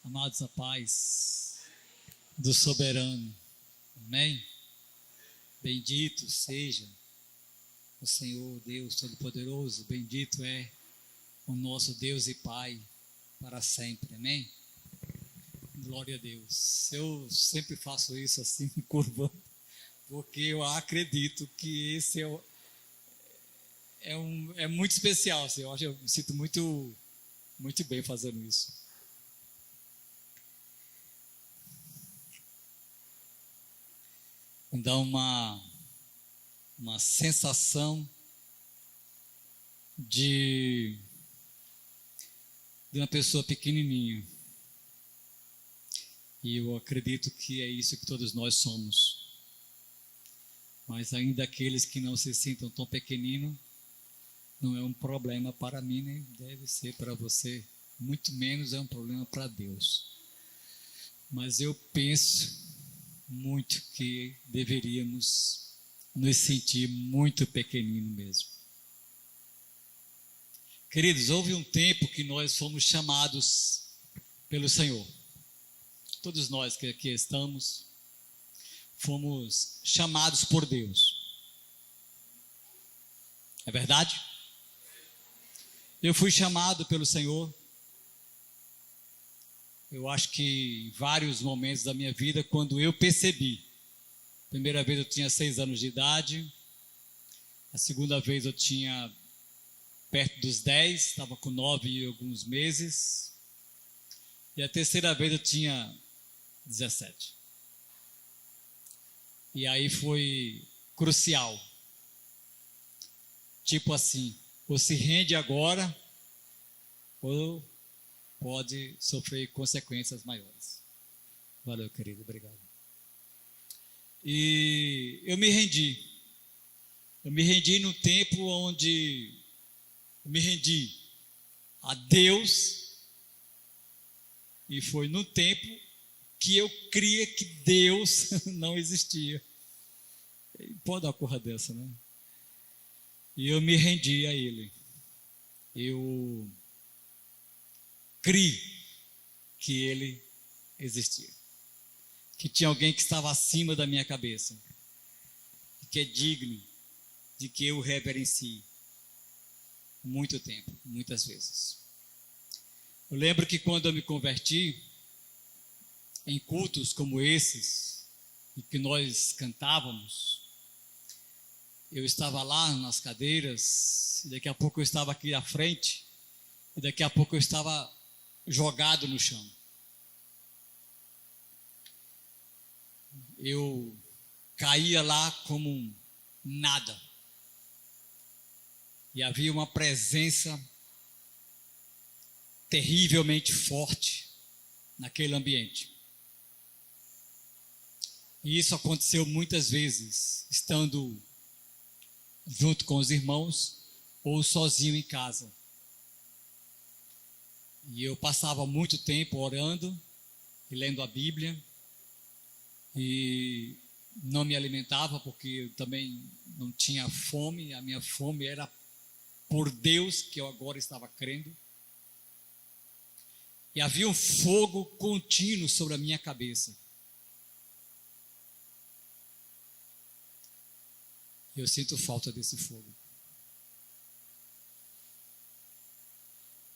Amados, a paz do soberano. Amém? Bendito seja o Senhor Deus Todo-Poderoso. Bendito é o nosso Deus e Pai para sempre. Amém? Glória a Deus. Eu sempre faço isso assim, curvando, porque eu acredito que esse é muito especial. Assim, eu me sinto muito bem fazendo isso. Me dá uma sensação de uma pessoa pequenininha. E eu acredito que é isso que todos nós somos. Mas ainda aqueles que não se sintam tão pequeninos, não é um problema para mim, nem deve ser para você. Muito menos é um problema para Deus. Mas eu penso muito que deveríamos nos sentir muito pequeninos mesmo. Queridos, houve um tempo que nós fomos chamados pelo Senhor. Todos nós que aqui estamos, fomos chamados por Deus. É verdade? Eu fui chamado pelo Senhor. Eu acho que em vários momentos da minha vida, quando eu percebi. A primeira vez eu tinha 6 anos de idade. A segunda vez eu tinha perto dos 10, estava com 9 e alguns meses. E a terceira vez eu tinha 17. E aí foi crucial. Tipo assim, ou se rende agora, ou pode sofrer consequências maiores. Valeu, querido, obrigado. E eu me rendi. Eu me rendi no tempo onde eu me rendi a Deus, e foi no tempo que eu cria que Deus não existia. Pode dar uma porra dessa, né? E eu me rendi a Ele. Eu criei que Ele existia. Que tinha alguém que estava acima da minha cabeça. Que é digno de que eu reverencie. Muito tempo, muitas vezes. Eu lembro que quando eu me converti, em cultos como esses, e que nós cantávamos, eu estava lá nas cadeiras, e daqui a pouco eu estava aqui à frente, e daqui a pouco eu estava jogado no chão. Eu caía lá como um nada. E havia uma presença terrivelmente forte naquele ambiente. E isso aconteceu muitas vezes, estando junto com os irmãos ou sozinho em casa. E eu passava muito tempo orando e lendo a Bíblia, e não me alimentava porque eu também não tinha fome. A minha fome era por Deus, que eu agora estava crendo. E havia um fogo contínuo sobre a minha cabeça. Eu sinto falta desse fogo.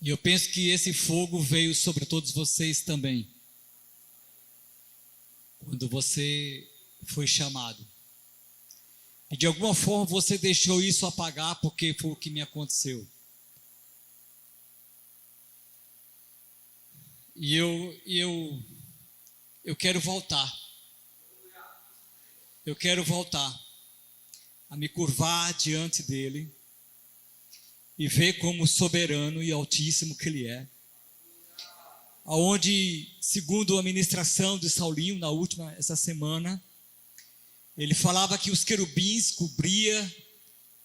E eu penso que esse fogo veio sobre todos vocês também. Quando você foi chamado. E de alguma forma você deixou isso apagar, porque foi o que me aconteceu. E eu quero voltar. Eu quero voltar a me curvar diante dele e ver como soberano e altíssimo que ele é. Aonde, segundo a ministração de Saulinho essa semana, ele falava que os querubins cobriam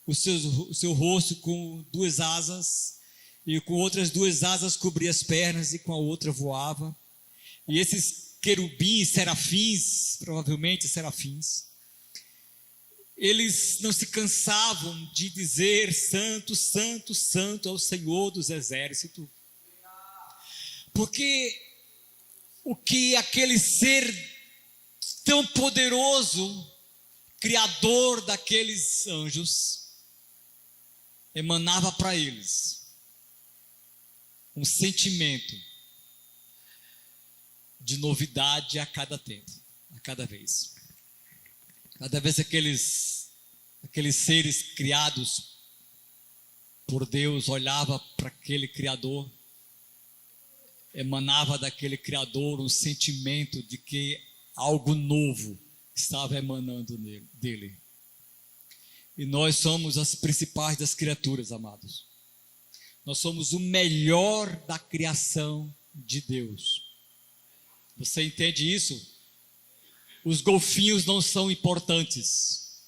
o seu rosto com 2 asas, e com outras 2 asas cobria as pernas, e com a outra voava. E esses querubins, serafins, provavelmente serafins, eles não se cansavam de dizer: santo, santo, santo é o Senhor dos exércitos. Porque o que aquele ser tão poderoso, criador daqueles anjos, emanava para eles um sentimento de novidade a cada tempo, a cada vez. Cada vez aqueles seres criados por Deus olhava para aquele Criador, emanava daquele Criador um sentimento de que algo novo estava emanando dele. E nós somos as principais das criaturas, amados. Nós somos o melhor da criação de Deus. Você entende isso? Os golfinhos não são importantes.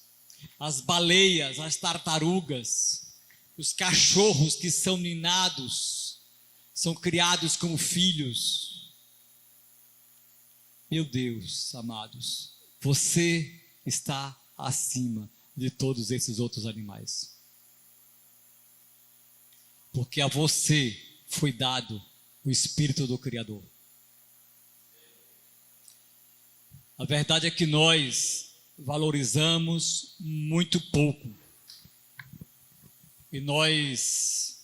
As baleias, as tartarugas, os cachorros que são ninados, são criados como filhos. Meu Deus, amados, você está acima de todos esses outros animais. Porque a você foi dado o Espírito do Criador. A verdade é que nós valorizamos muito pouco. E nós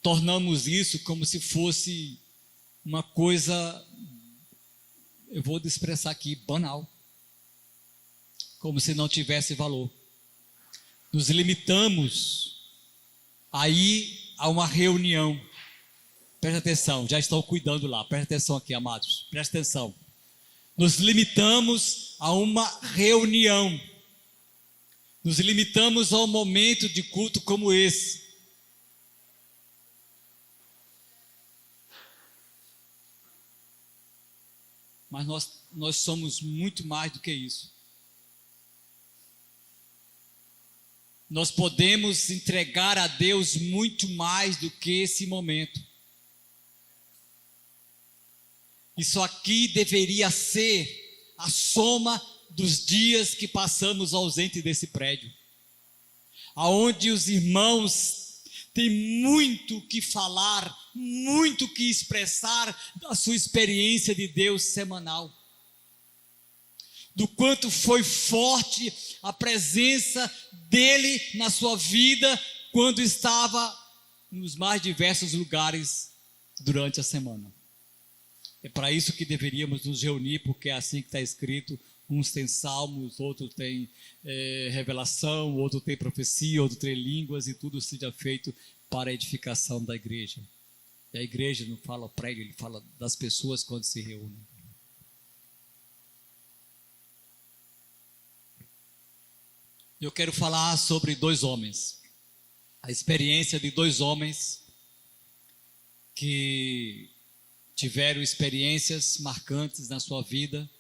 tornamos isso como se fosse uma coisa, eu vou expressar aqui, banal. Como se não tivesse valor. Nos limitamos a ir a uma reunião. Presta atenção, já estão cuidando lá. Presta atenção aqui, amados. Presta atenção. Nos limitamos a uma reunião. Nos limitamos a um momento de culto como esse. Mas nós somos muito mais do que isso. Nós podemos entregar a Deus muito mais do que esse momento. Isso aqui deveria ser a soma dos dias que passamos ausente desse prédio, aonde os irmãos têm muito que falar, muito que expressar da sua experiência de Deus semanal, do quanto foi forte a presença dele na sua vida quando estava nos mais diversos lugares durante a semana. É para isso que deveríamos nos reunir, porque é assim que está escrito. Uns têm salmos, outros têm revelação, outro tem profecia, outro tem línguas, e tudo seja feito para a edificação da igreja. E a igreja não fala prédio, ele fala das pessoas quando se reúnem. Eu quero falar sobre dois homens. A experiência de dois homens que tiveram experiências marcantes na sua vida.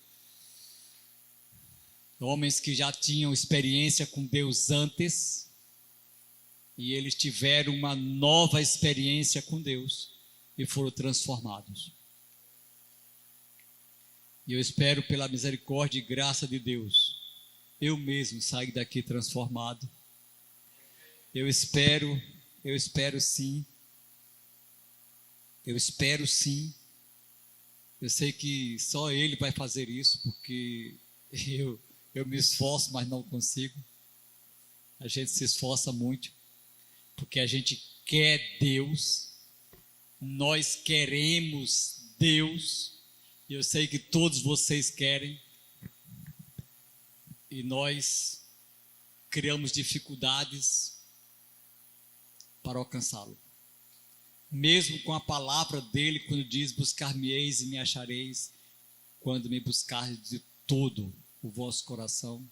Homens que já tinham experiência com Deus antes. E eles tiveram uma nova experiência com Deus e foram transformados. E eu espero, pela misericórdia e graça de Deus, eu mesmo sair daqui transformado. Eu espero sim. Eu espero sim. Eu sei que só Ele vai fazer isso, porque eu me esforço, mas não consigo. A gente se esforça muito, porque a gente quer Deus. Nós queremos Deus. E eu sei que todos vocês querem. E nós criamos dificuldades para alcançá-lo. Mesmo com a palavra dele, quando diz: buscar-me-eis e me achareis, quando me buscardes de todo o vosso coração.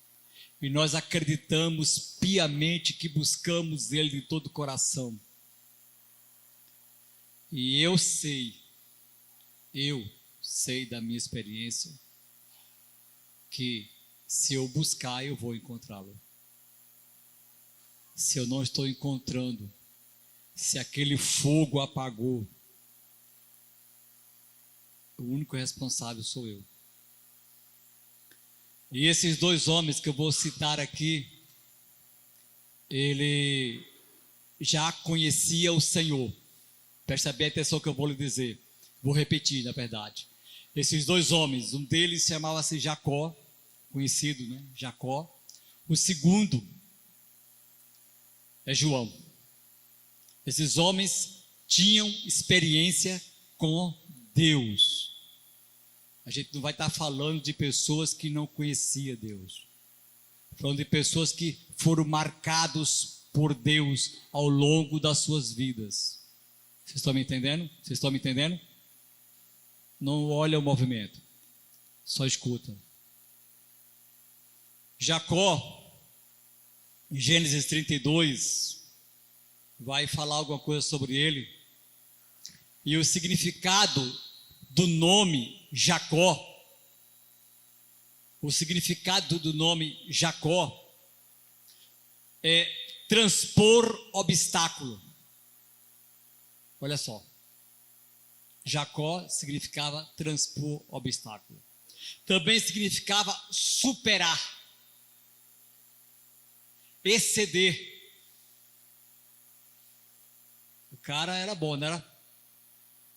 E nós acreditamos piamente que buscamos ele de todo o coração. E eu sei da minha experiência, que se eu buscar, eu vou encontrá-lo. Se eu não estou encontrando, se aquele fogo apagou, o único responsável sou eu. E esses dois homens que eu vou citar aqui, ele já conhecia o Senhor. Presta bem atenção que eu vou lhe dizer. Vou repetir, na verdade. Esses dois homens, um deles chamava-se Jacó, conhecido, né? Jacó. O segundo é João. Esses homens tinham experiência com Deus. A gente não vai estar falando de pessoas que não conheciam Deus. Falando de pessoas que foram marcados por Deus ao longo das suas vidas. Vocês estão me entendendo? Vocês estão me entendendo? Não olha o movimento, só escuta. Jacó, em Gênesis 32, vai falar alguma coisa sobre ele. E o significado do nome Jacó, o significado do nome Jacó é transpor obstáculo. Olha só. Jacó significava transpor obstáculo. Também significava superar, exceder. O cara era bom, não era?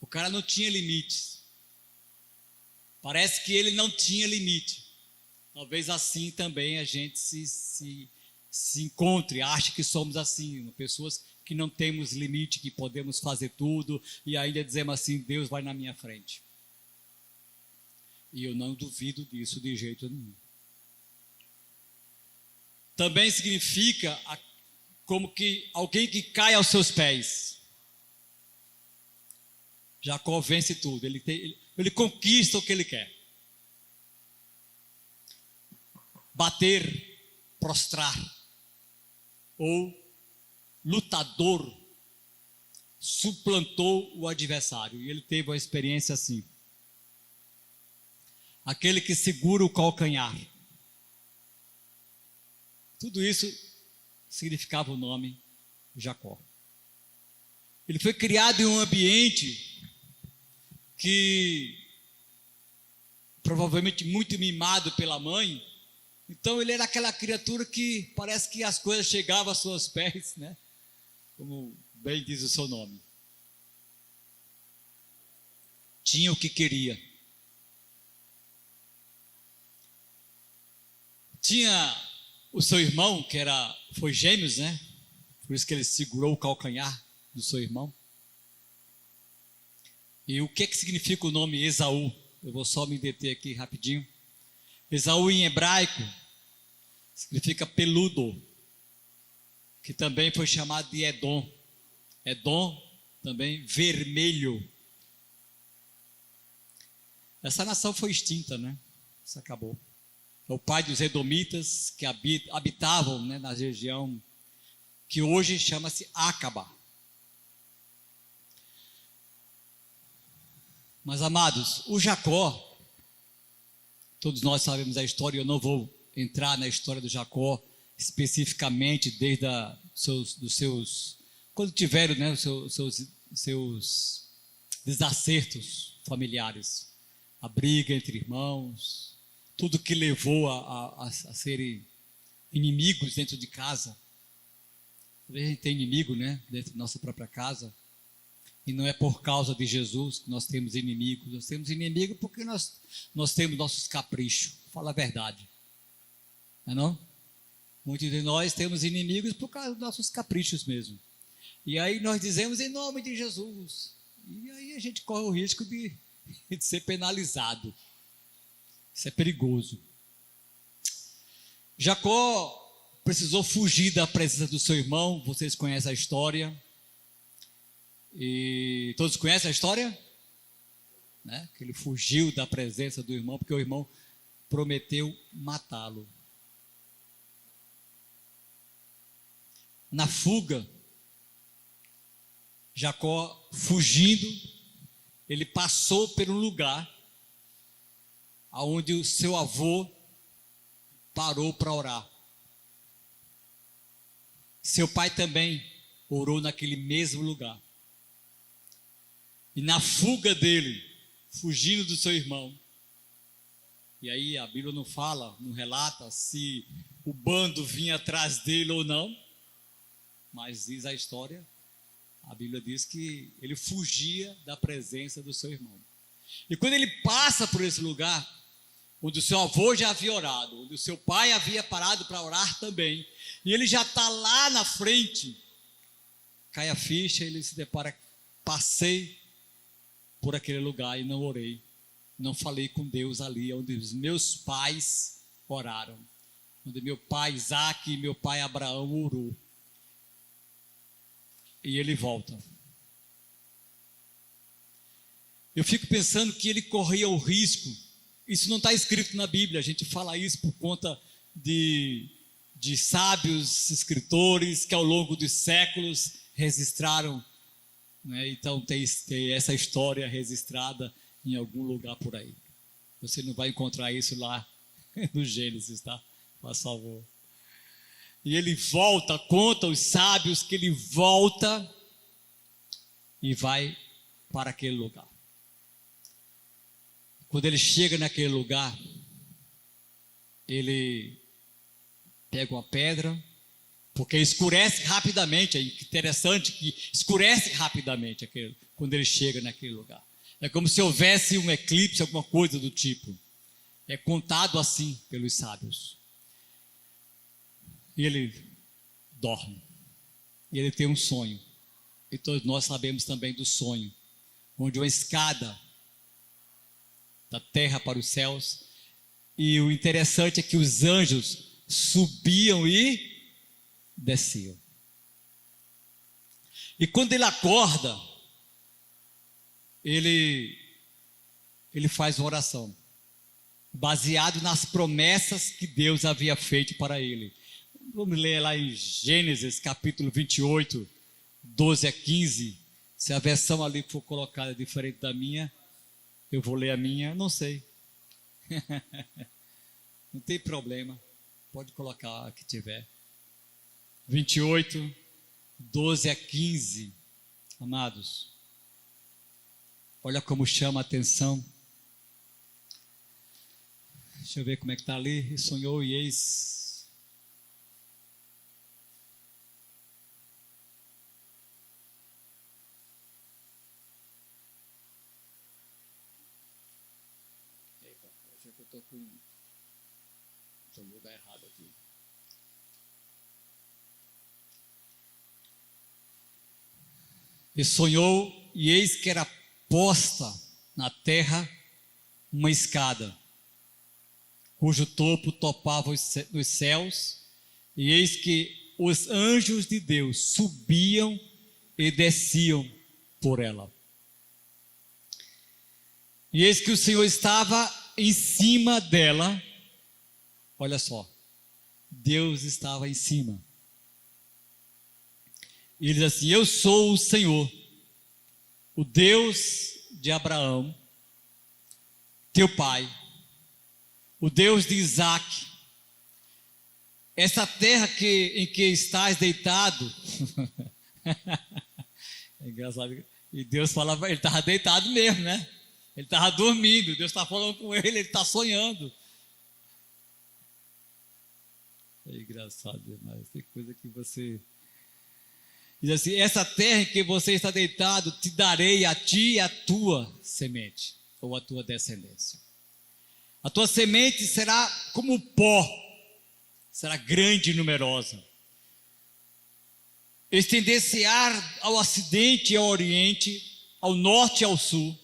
O cara não tinha limites. Parece que ele não tinha limite. Talvez assim também a gente se encontre, ache que somos assim, pessoas que não temos limite, que podemos fazer tudo, e ainda dizemos assim, Deus vai na minha frente. E eu não duvido disso de jeito nenhum. Também significa como que alguém que cai aos seus pés. Jacó vence tudo, ele conquista o que ele quer. Bater, prostrar, ou lutador, suplantou o adversário. E ele teve uma experiência assim. Aquele que segura o calcanhar. Tudo isso significava o nome Jacó. Ele foi criado em um ambiente que provavelmente muito mimado pela mãe. Então ele era aquela criatura que parece que as coisas chegavam aos seus pés, né? Como bem diz o seu nome. Tinha o que queria. Tinha o seu irmão, que foi gêmeos, né? Por isso que ele segurou o calcanhar do seu irmão. E o que significa o nome Esaú? Eu vou só me deter aqui rapidinho. Esaú em hebraico significa peludo, que também foi chamado de Edom. Edom também vermelho. Essa nação foi extinta, né? Isso acabou. É o pai dos edomitas que habitavam, né, na região que hoje chama-se Acaba. Mas amados, o Jacó, todos nós sabemos a história, eu não vou entrar na história do Jacó especificamente desde dos seus quando tiveram, né, os seus desacertos familiares, a briga entre irmãos, tudo que levou a serem inimigos dentro de casa. Às vezes a gente tem inimigo, né, dentro da nossa própria casa, e não é por causa de Jesus que nós temos inimigos. Nós temos inimigo porque nós temos nossos caprichos, fala a verdade, não é não? Muitos de nós temos inimigos por causa dos nossos caprichos mesmo. E aí nós dizemos em nome de Jesus. E aí a gente corre o risco de ser penalizado. Isso é perigoso. Jacó precisou fugir da presença do seu irmão. Vocês conhecem a história. E todos conhecem a história? Né? Que ele fugiu da presença do irmão porque o irmão prometeu matá-lo. Na fuga, Jacó fugindo, ele passou por um lugar onde o seu avô parou para orar. Seu pai também orou naquele mesmo lugar. E na fuga dele, fugindo do seu irmão, e aí a Bíblia não fala, não relata se o bando vinha atrás dele ou não, mas diz a história, A Bíblia diz que ele fugia da presença do seu irmão. E quando ele passa por esse lugar, onde o seu avô já havia orado, onde o seu pai havia parado para orar também, e ele já está lá na frente, cai a ficha, ele se depara, passei por aquele lugar e não orei, não falei com Deus ali, onde os meus pais oraram, onde meu pai Isaac e meu pai Abraão orou. E ele volta. Eu fico pensando que ele corria o risco, isso não está escrito na Bíblia, a gente fala isso por conta de sábios escritores que ao longo dos séculos registraram, né? Então tem essa história registrada em algum lugar por aí. Você não vai encontrar isso lá no Gênesis, tá? Por favor. E ele volta, conta os sábios que ele volta e vai para aquele lugar. Quando ele chega naquele lugar, ele pega uma pedra, porque escurece rapidamente, é interessante que escurece rapidamente quando ele chega naquele lugar. É como se houvesse um eclipse, alguma coisa do tipo. É contado assim pelos sábios. E ele dorme. E ele tem um sonho. E todos nós sabemos também do sonho, onde uma escada da terra para os céus. E o interessante é que os anjos subiam e desciam. E quando ele acorda, ele faz uma oração, baseado nas promessas que Deus havia feito para ele. Vamos ler lá em Gênesis capítulo 28, 12 a 15. Se a versão ali for colocada diferente da minha, eu vou ler a minha, não sei. Não tem problema, pode colocar a que tiver. 28, 12 a 15, amados. Olha como chama a atenção. Deixa eu ver como é que está ali. E sonhou e eis. Eita, hoje é que eu estou com o lugar errado aqui. E sonhou, e eis que era posta na terra uma escada, cujo topo topava os céus, e eis que os anjos de Deus subiam e desciam por ela. E eis que o Senhor estava em cima dela. Olha só, Deus estava em cima. E ele diz assim: eu sou o Senhor, o Deus de Abraão, teu pai, o Deus de Isaac. Essa terra em que estás deitado. É engraçado. E Deus falava, ele estava deitado mesmo, né? Ele estava dormindo, Deus está falando com ele está sonhando. É engraçado demais, tem coisa que você... Diz assim: essa terra em que você está deitado, te darei a ti e a tua semente, ou a tua descendência. A tua semente será como pó, será grande e numerosa. Estender-se-á ao ocidente e ao oriente, ao norte e ao sul,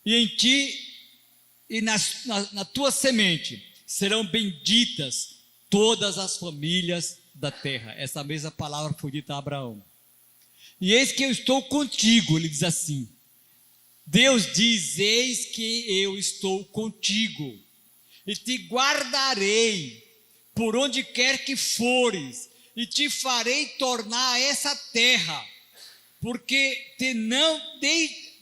e em ti e na tua semente serão benditas todas as famílias da terra. Essa mesma palavra foi dita a Abraão. E eis que eu estou contigo, ele diz assim. Deus diz: eis que eu estou contigo, e te guardarei por onde quer que fores, e te farei tornar essa terra, porque te não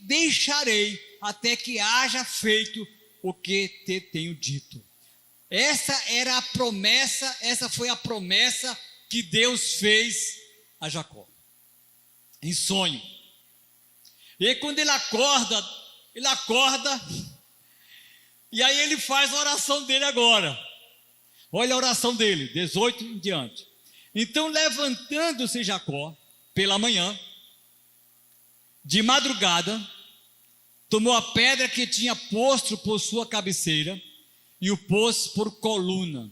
deixarei até que haja feito o que te tenho dito. Essa era a promessa, essa foi a promessa que Deus fez a Jacó, em sonho. E aí quando ele acorda, e aí ele faz a oração dele agora. Olha a oração dele, 18 em diante. Então, levantando-se Jacó pela manhã, De madrugada, tomou a pedra que tinha posto por sua cabeceira e o pôs por coluna.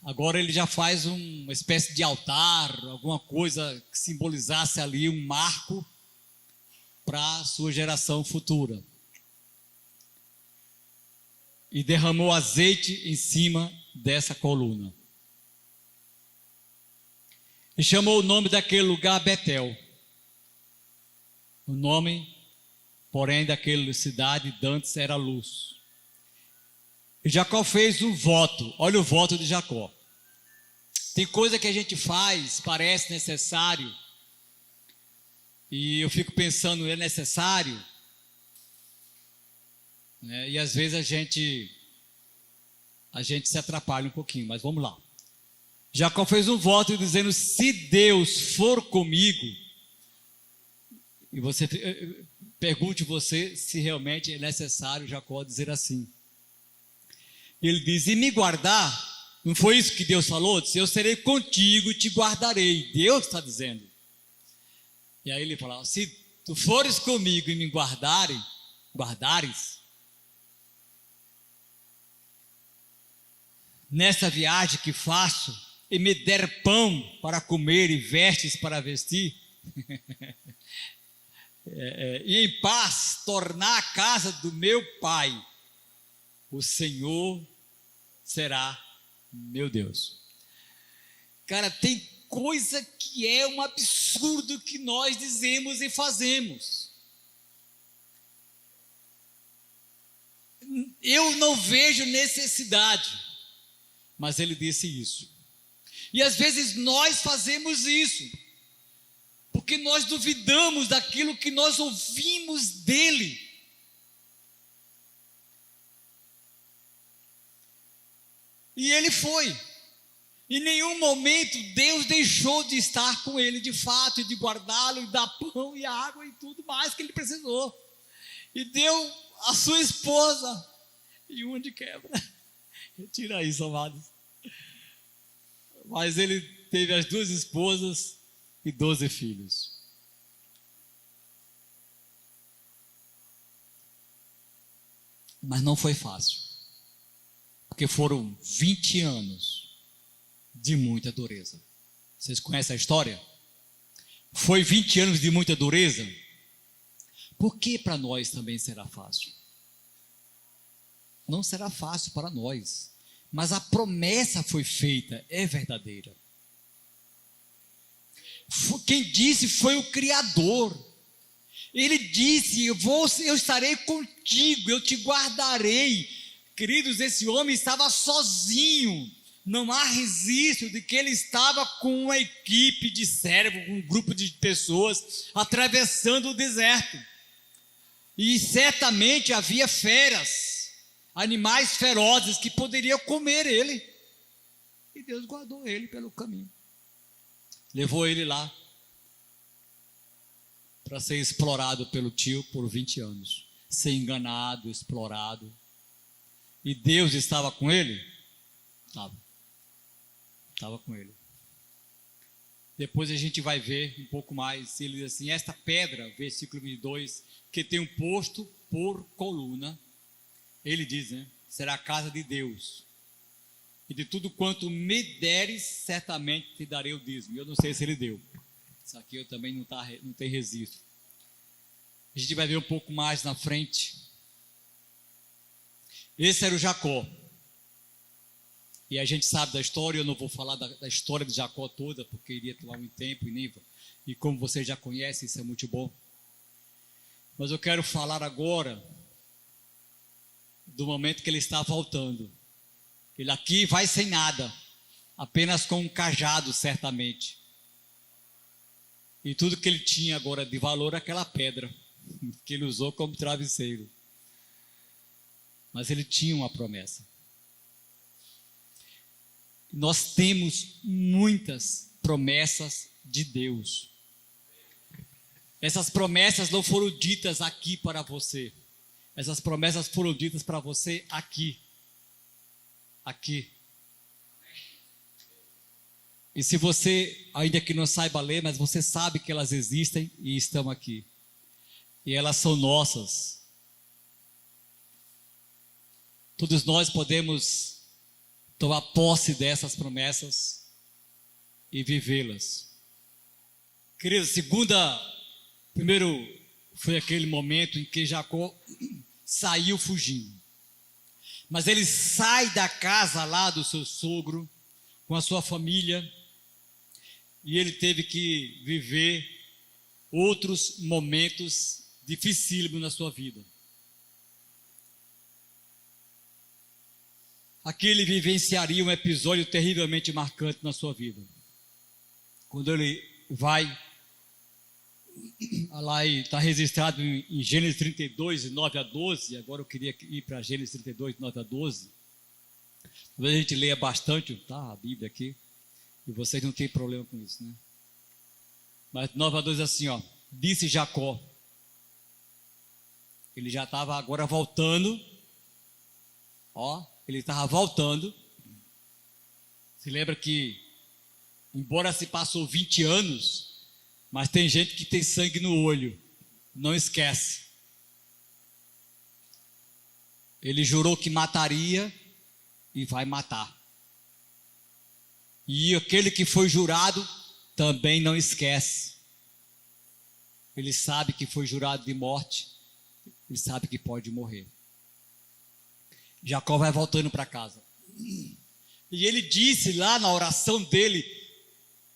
Agora ele já faz uma espécie de altar, alguma coisa que simbolizasse ali um marco para a sua geração futura. E derramou azeite em cima dessa coluna. E chamou o nome daquele lugar Betel. O nome, porém, daquela cidade dantes era Luz. E Jacó fez um voto. Olha o voto de Jacó. Tem coisa que a gente faz, parece necessário, e eu fico pensando, é necessário? Né? E às vezes a gente se atrapalha um pouquinho, mas vamos lá. Jacó fez um voto dizendo: se Deus for comigo, e você pergunte você se realmente é necessário Jacó dizer assim. Ele diz: e me guardar. Não foi isso que Deus falou? Disse: eu serei contigo e te guardarei. Deus está dizendo. E aí ele fala: se tu fores comigo e me guardares, nessa viagem que faço, e me der pão para comer e vestes para vestir, e em paz tornar a casa do meu pai, o Senhor será meu Deus. Cara, tem coisa que é um absurdo que nós dizemos e fazemos. Eu não vejo necessidade, mas ele disse isso. E às vezes nós fazemos isso, porque nós duvidamos daquilo que nós ouvimos dele. E ele foi. Em nenhum momento Deus deixou de estar com ele de fato, e de guardá-lo, e dar pão e água e tudo mais que ele precisou. E deu a sua esposa e uma de quebra. Tira isso, amados. Mas ele teve as 2 esposas e 12 filhos. Mas não foi fácil. Porque foram 20 anos de muita dureza. Vocês conhecem a história? Foi 20 anos de muita dureza. Por que para nós também será fácil? Não será fácil para nós. Mas a promessa foi feita, é verdadeira. Quem disse foi o Criador. Ele disse: eu estarei contigo, eu te guardarei. Queridos, esse homem estava sozinho. Não há registro de que ele estava com uma equipe de servos, com um grupo de pessoas atravessando o deserto. E certamente havia feras, animais ferozes que poderiam comer ele. E Deus guardou ele pelo caminho. Levou ele lá para ser explorado pelo tio por 20 anos. Ser enganado, explorado. E Deus estava com ele? Estava com ele. Depois a gente vai ver um pouco mais. Ele diz assim: esta pedra, versículo 22, que tem um posto por coluna, ele diz, né? Será a casa de Deus. E de tudo quanto me deres, certamente te darei o dízimo. Eu não sei se ele deu. Isso aqui eu também não tem registro. A gente vai ver um pouco mais na frente. Esse era o Jacó. E a gente sabe da história. Eu não vou falar da história de Jacó toda, porque iria tomar muito tempo. E como vocês já conhecem, isso é muito bom. Mas eu quero falar agora do momento que ele está voltando. Ele aqui vai sem nada, apenas com um cajado, certamente. E tudo que ele tinha agora de valor é aquela pedra, que ele usou como travesseiro. Mas ele tinha uma promessa. Nós temos muitas promessas de Deus. Essas promessas não foram ditas aqui para você. Essas promessas foram ditas para você aqui. Aqui. E se você, ainda que não saiba ler, mas você sabe que elas existem e estão aqui. E elas são nossas. Todos nós podemos tomar posse dessas promessas e vivê-las. Queridos, primeiro foi aquele momento em que Jacó saiu fugindo. Mas ele sai da casa lá do seu sogro, com a sua família, e ele teve que viver outros momentos dificílimos na sua vida. Aqui ele vivenciaria um episódio terrivelmente marcante na sua vida. Quando ele vai, lá está registrado em Gênesis 32, 9 a 12, agora eu queria ir para Gênesis 32, 9 a 12. Talvez a gente leia bastante, tá, a Bíblia aqui, e vocês não têm problema com isso, né? Mas 9 a 12 assim, ó, disse Jacó, ele já estava agora voltando, ele estava voltando. Se lembra que, embora se passou 20 anos, mas tem gente que tem sangue no olho, não esquece. Ele jurou que mataria e vai matar. E aquele que foi jurado também não esquece. Ele sabe que foi jurado de morte, ele sabe que pode morrer. Jacó vai voltando para casa. E ele disse lá na oração dele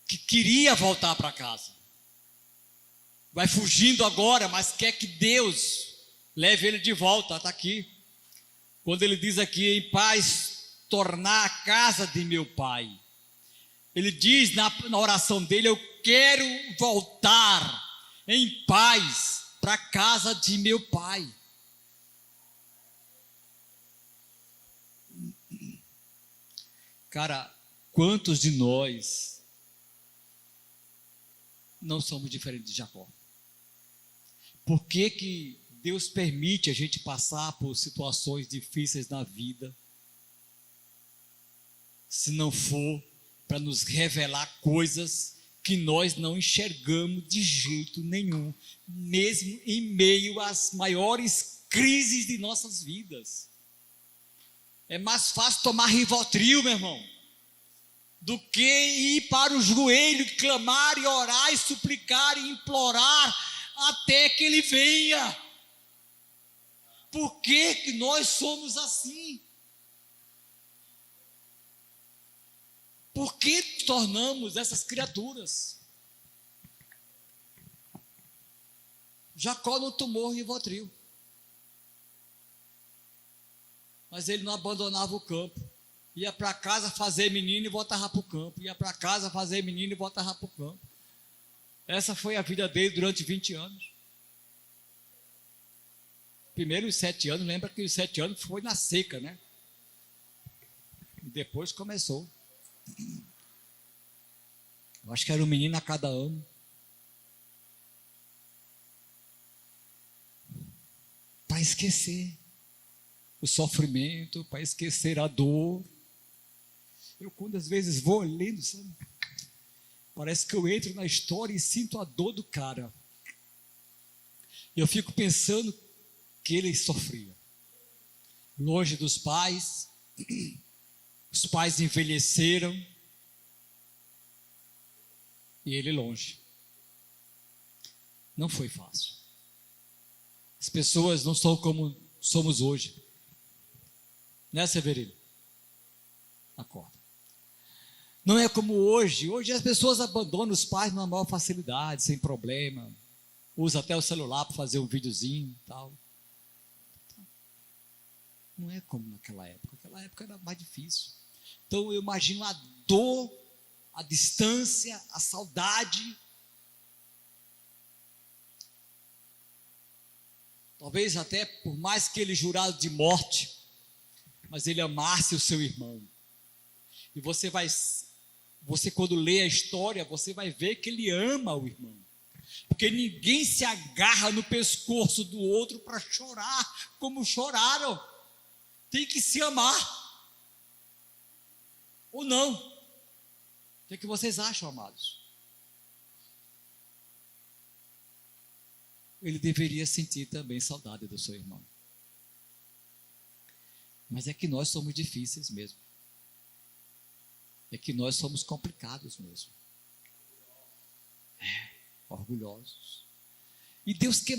que queria voltar para casa. Vai fugindo agora, mas quer que Deus leve ele de volta, está aqui. Quando ele diz aqui, em paz, tornar a casa de meu pai. Ele diz na oração dele, eu quero voltar em paz para a casa de meu pai. Cara, quantos de nós não somos diferentes de Jacó? Por que Deus permite a gente passar por situações difíceis na vida, se não for para nos revelar coisas que nós não enxergamos de jeito nenhum, mesmo em meio às maiores crises de nossas vidas? É mais fácil tomar Rivotril, meu irmão, do que ir para o joelho, clamar e orar e suplicar e implorar até que ele venha. Por que nós somos assim? Por que tornamos essas criaturas? Jacó não tomou Rivotril, mas ele não abandonava o campo. Ia para casa fazer menino e voltava para o campo. Ia para casa fazer menino e voltava para o campo. Essa foi a vida dele durante 20 anos. Primeiro os 7 anos, lembra que os 7 anos foi na seca, né? E depois começou. Eu acho que era um menino a cada ano. Para esquecer o sofrimento, para esquecer a dor. Eu, quando às vezes vou lendo, sabe? Parece que eu entro na história e sinto a dor do cara. E eu fico pensando que ele sofria. Longe dos pais, os pais envelheceram, e ele longe. Não foi fácil. As pessoas não são como somos hoje. Né, Severino? Acorda. Não é como hoje. Hoje as pessoas abandonam os pais numa maior facilidade, sem problema. Usa até o celular para fazer um videozinho e tal. Não é como naquela época. Naquela época era mais difícil. Então eu imagino a dor, a distância, a saudade. Talvez até por mais que ele jurasse de morte, mas ele amasse o seu irmão. E você quando lê a história, você vai ver que ele ama o irmão. Porque ninguém se agarra no pescoço do outro para chorar como choraram. Tem que se amar. Ou não. O que vocês acham, amados? Ele deveria sentir também saudade do seu irmão. Mas é que nós somos difíceis mesmo. É que nós somos complicados mesmo. Orgulhosos. E Deus quer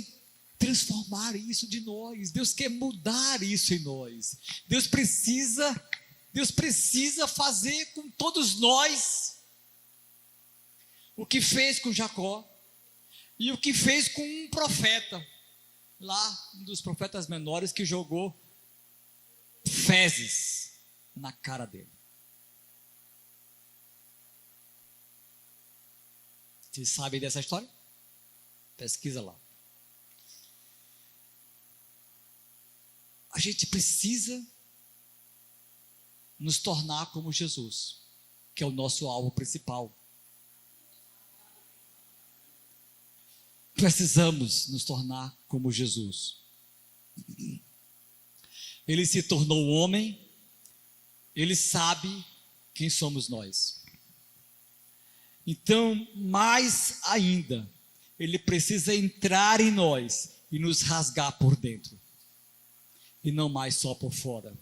transformar isso de nós. Deus quer mudar isso em nós. Deus precisa fazer com todos nós o que fez com Jacó e o que fez com um profeta lá, um dos profetas menores que jogou fezes na cara dele. Vocês sabem dessa história? Pesquisa lá. A gente precisa nos tornar como Jesus, que é o nosso alvo principal. Precisamos nos tornar como Jesus. Ele se tornou homem, ele sabe quem somos nós. Então, mais ainda, ele precisa entrar em nós e nos rasgar por dentro, e não mais só por fora,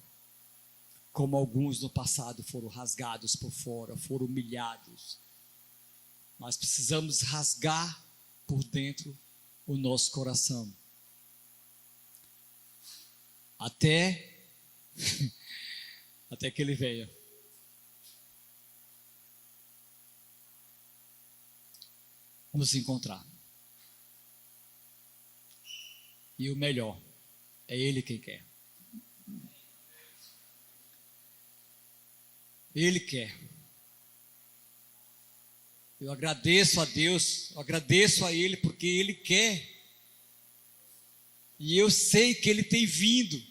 como alguns no passado foram rasgados por fora, foram humilhados. Nós precisamos rasgar por dentro o nosso coração, até que ele venha. Nos encontrar. E o melhor, é Ele quem quer. Ele quer. Eu agradeço a Deus, eu agradeço a Ele porque Ele quer. E eu sei que Ele tem vindo.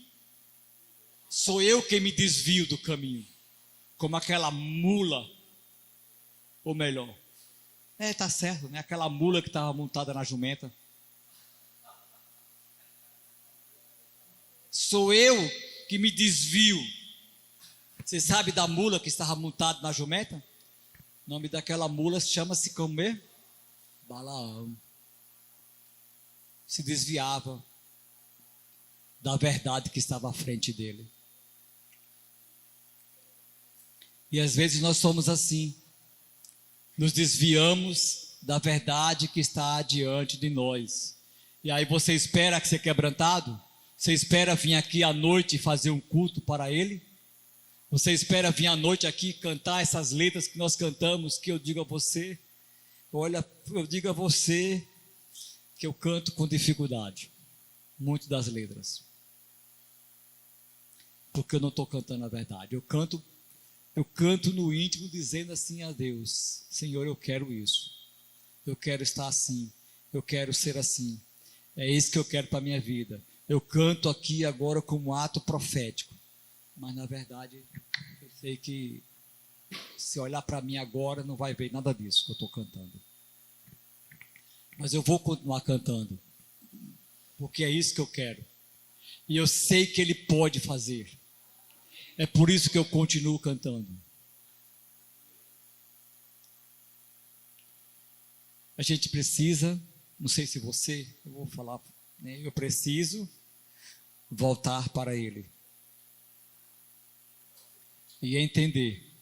Sou eu quem me desvio do caminho, como aquela mula, ou melhor, tá certo, né? Aquela mula que estava montada na jumenta. Sou eu que me desvio. Você sabe da mula que estava montada na jumenta? O nome daquela mula chama-se como mesmo? Balaão. Se desviava da verdade que estava à frente dele. E às vezes nós somos assim. Nos desviamos da verdade que está diante de nós. E aí você espera ser quebrantado? Você espera vir aqui à noite e fazer um culto para Ele? Você espera vir à noite aqui cantar essas letras que nós cantamos, que eu digo a você? Olha, eu digo a você que eu canto com dificuldade, muito das letras. Porque eu não estou cantando a verdade. Eu canto no íntimo dizendo assim a Deus: Senhor, eu quero isso. Eu quero estar assim. Eu quero ser assim. É isso que eu quero para a minha vida. Eu canto aqui agora como ato profético. Mas na verdade, eu sei que se olhar para mim agora, não vai ver nada disso que eu estou cantando. Mas eu vou continuar cantando. Porque é isso que eu quero. E eu sei que Ele pode fazer. É por isso que eu continuo cantando. A gente precisa, não sei se você, eu vou falar, né, eu preciso voltar para Ele. E entender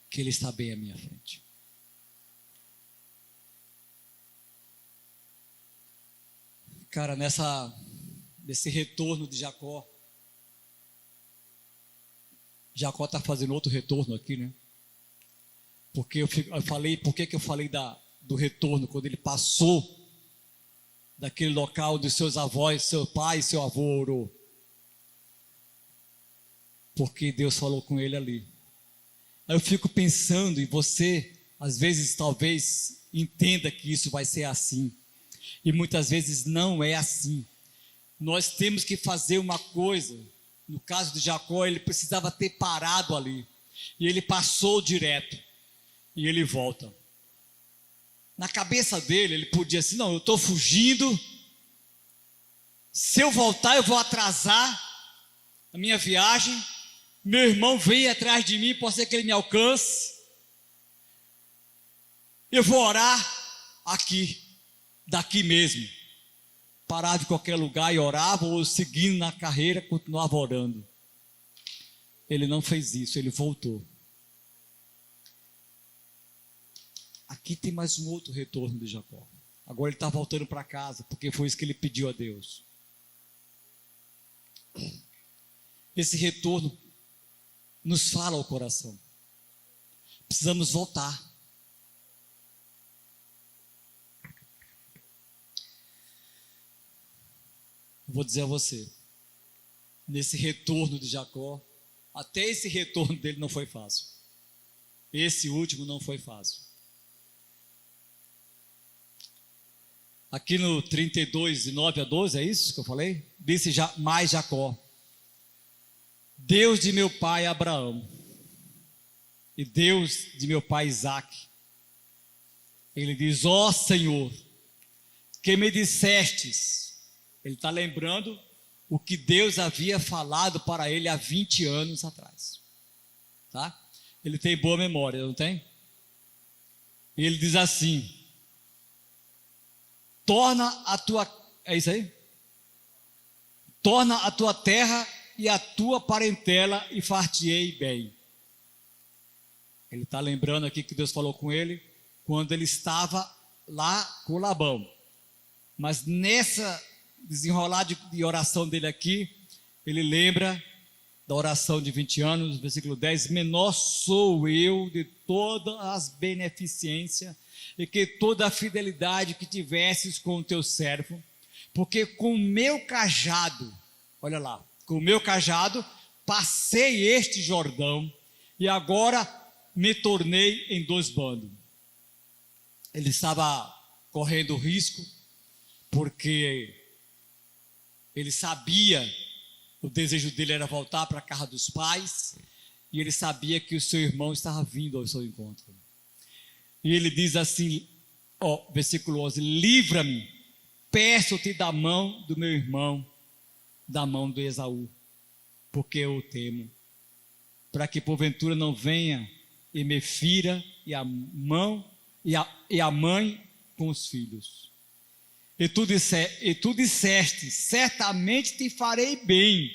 que Ele está bem à minha frente. Cara, nesse retorno de Jacó, Jacó está fazendo outro retorno aqui, né? Porque eu falei, por que eu falei do retorno, quando ele passou daquele local dos seus avós, seu pai e seu avô orou? Porque Deus falou com ele ali. Aí eu fico pensando, e você, às vezes, talvez, entenda que isso vai ser assim. E muitas vezes não é assim. Nós temos que fazer uma coisa. No caso de Jacó, ele precisava ter parado ali. E ele passou direto. E ele volta. Na cabeça dele, ele podia assim: não, eu estou fugindo. Se eu voltar, eu vou atrasar a minha viagem. Meu irmão vem atrás de mim, pode ser que ele me alcance. Eu vou orar aqui, daqui mesmo. Parar de qualquer lugar e orava, ou seguindo na carreira, continuava orando. Ele não fez isso, ele voltou. Aqui tem mais um outro retorno de Jacó. Agora ele está voltando para casa, porque foi isso que ele pediu a Deus. Esse retorno nos fala ao coração. Precisamos voltar. Eu vou dizer a você, nesse retorno de Jacó, até esse retorno dele não foi fácil. Esse último não foi fácil. Aqui no 32, de 9 a 12, é isso que eu falei? Disse mais Jacó: Deus de meu pai Abraão e Deus de meu pai Isaque. Ele diz: ó Senhor, que me dissestes. Ele está lembrando o que Deus havia falado para ele há 20 anos atrás. Tá? Ele tem boa memória, não tem? E ele diz assim: torna a tua, é isso aí? Torna a tua terra e a tua parentela e far-te-ei bem. Ele está lembrando aqui que Deus falou com ele quando ele estava lá com Labão. Mas nessa desenrolar de oração dele aqui, ele lembra da oração de 20 anos, versículo 10: menor sou eu de todas as beneficências e que toda a fidelidade que tivesses com o teu servo, porque com o meu cajado, olha lá, com o meu cajado passei este Jordão e agora me tornei em 2 bandos. Ele estava correndo risco, porque ele sabia, o desejo dele era voltar para a casa dos pais, e ele sabia que o seu irmão estava vindo ao seu encontro. E ele diz assim, versículo 11: livra-me, peço-te da mão do meu irmão, da mão do Esaú, porque eu o temo, para que porventura não venha e me fira, e a mãe com os filhos. E tu disseste: certamente te farei bem,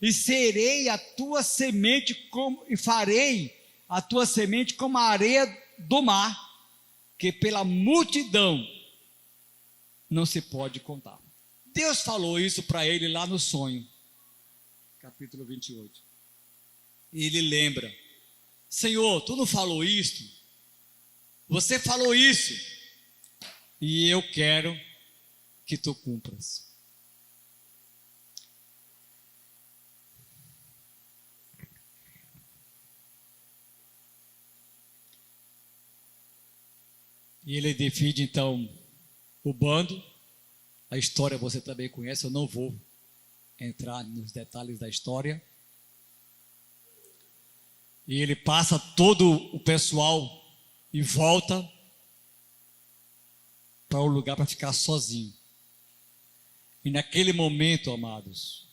e serei a tua semente e farei a tua semente como a areia do mar, que pela multidão não se pode contar. Deus falou isso para ele lá no sonho, capítulo 28. E ele lembra: Senhor, tu não falou isto? Você falou isso, e eu quero que tu cumpras. E ele divide então o bando. A história você também conhece, eu não vou entrar nos detalhes da história. E ele passa todo o pessoal e volta para o lugar para ficar sozinho. E naquele momento, amados,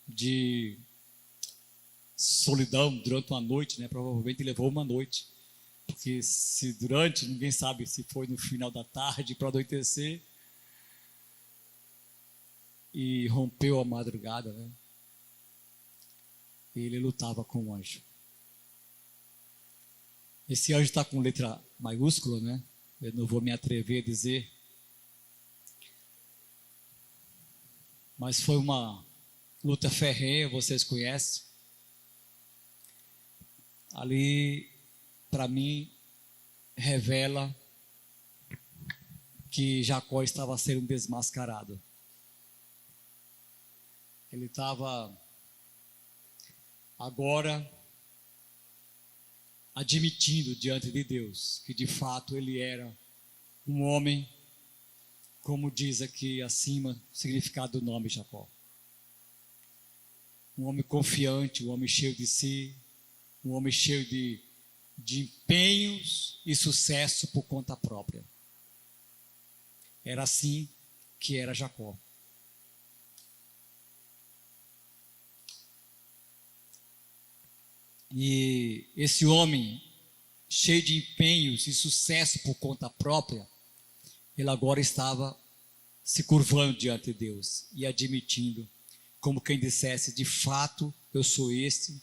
de solidão durante uma noite, né? Provavelmente levou uma noite, porque se durante, ninguém sabe se foi no final da tarde para anoitecer, e rompeu a madrugada, né? E ele lutava com o anjo. Esse anjo está com letra maiúscula, né? Eu não vou me atrever a dizer, mas foi uma luta ferrenha, vocês conhecem. Ali, para mim, revela que Jacó estava sendo desmascarado. Ele estava agora admitindo diante de Deus que de fato ele era um homem, como diz aqui acima o significado do nome Jacó. Um homem confiante, um homem cheio de si, um homem cheio de empenhos e sucesso por conta própria. Era assim que era Jacó. E esse homem, cheio de empenhos e sucesso por conta própria, ele agora estava se curvando diante de Deus e admitindo, como quem dissesse: de fato eu sou este,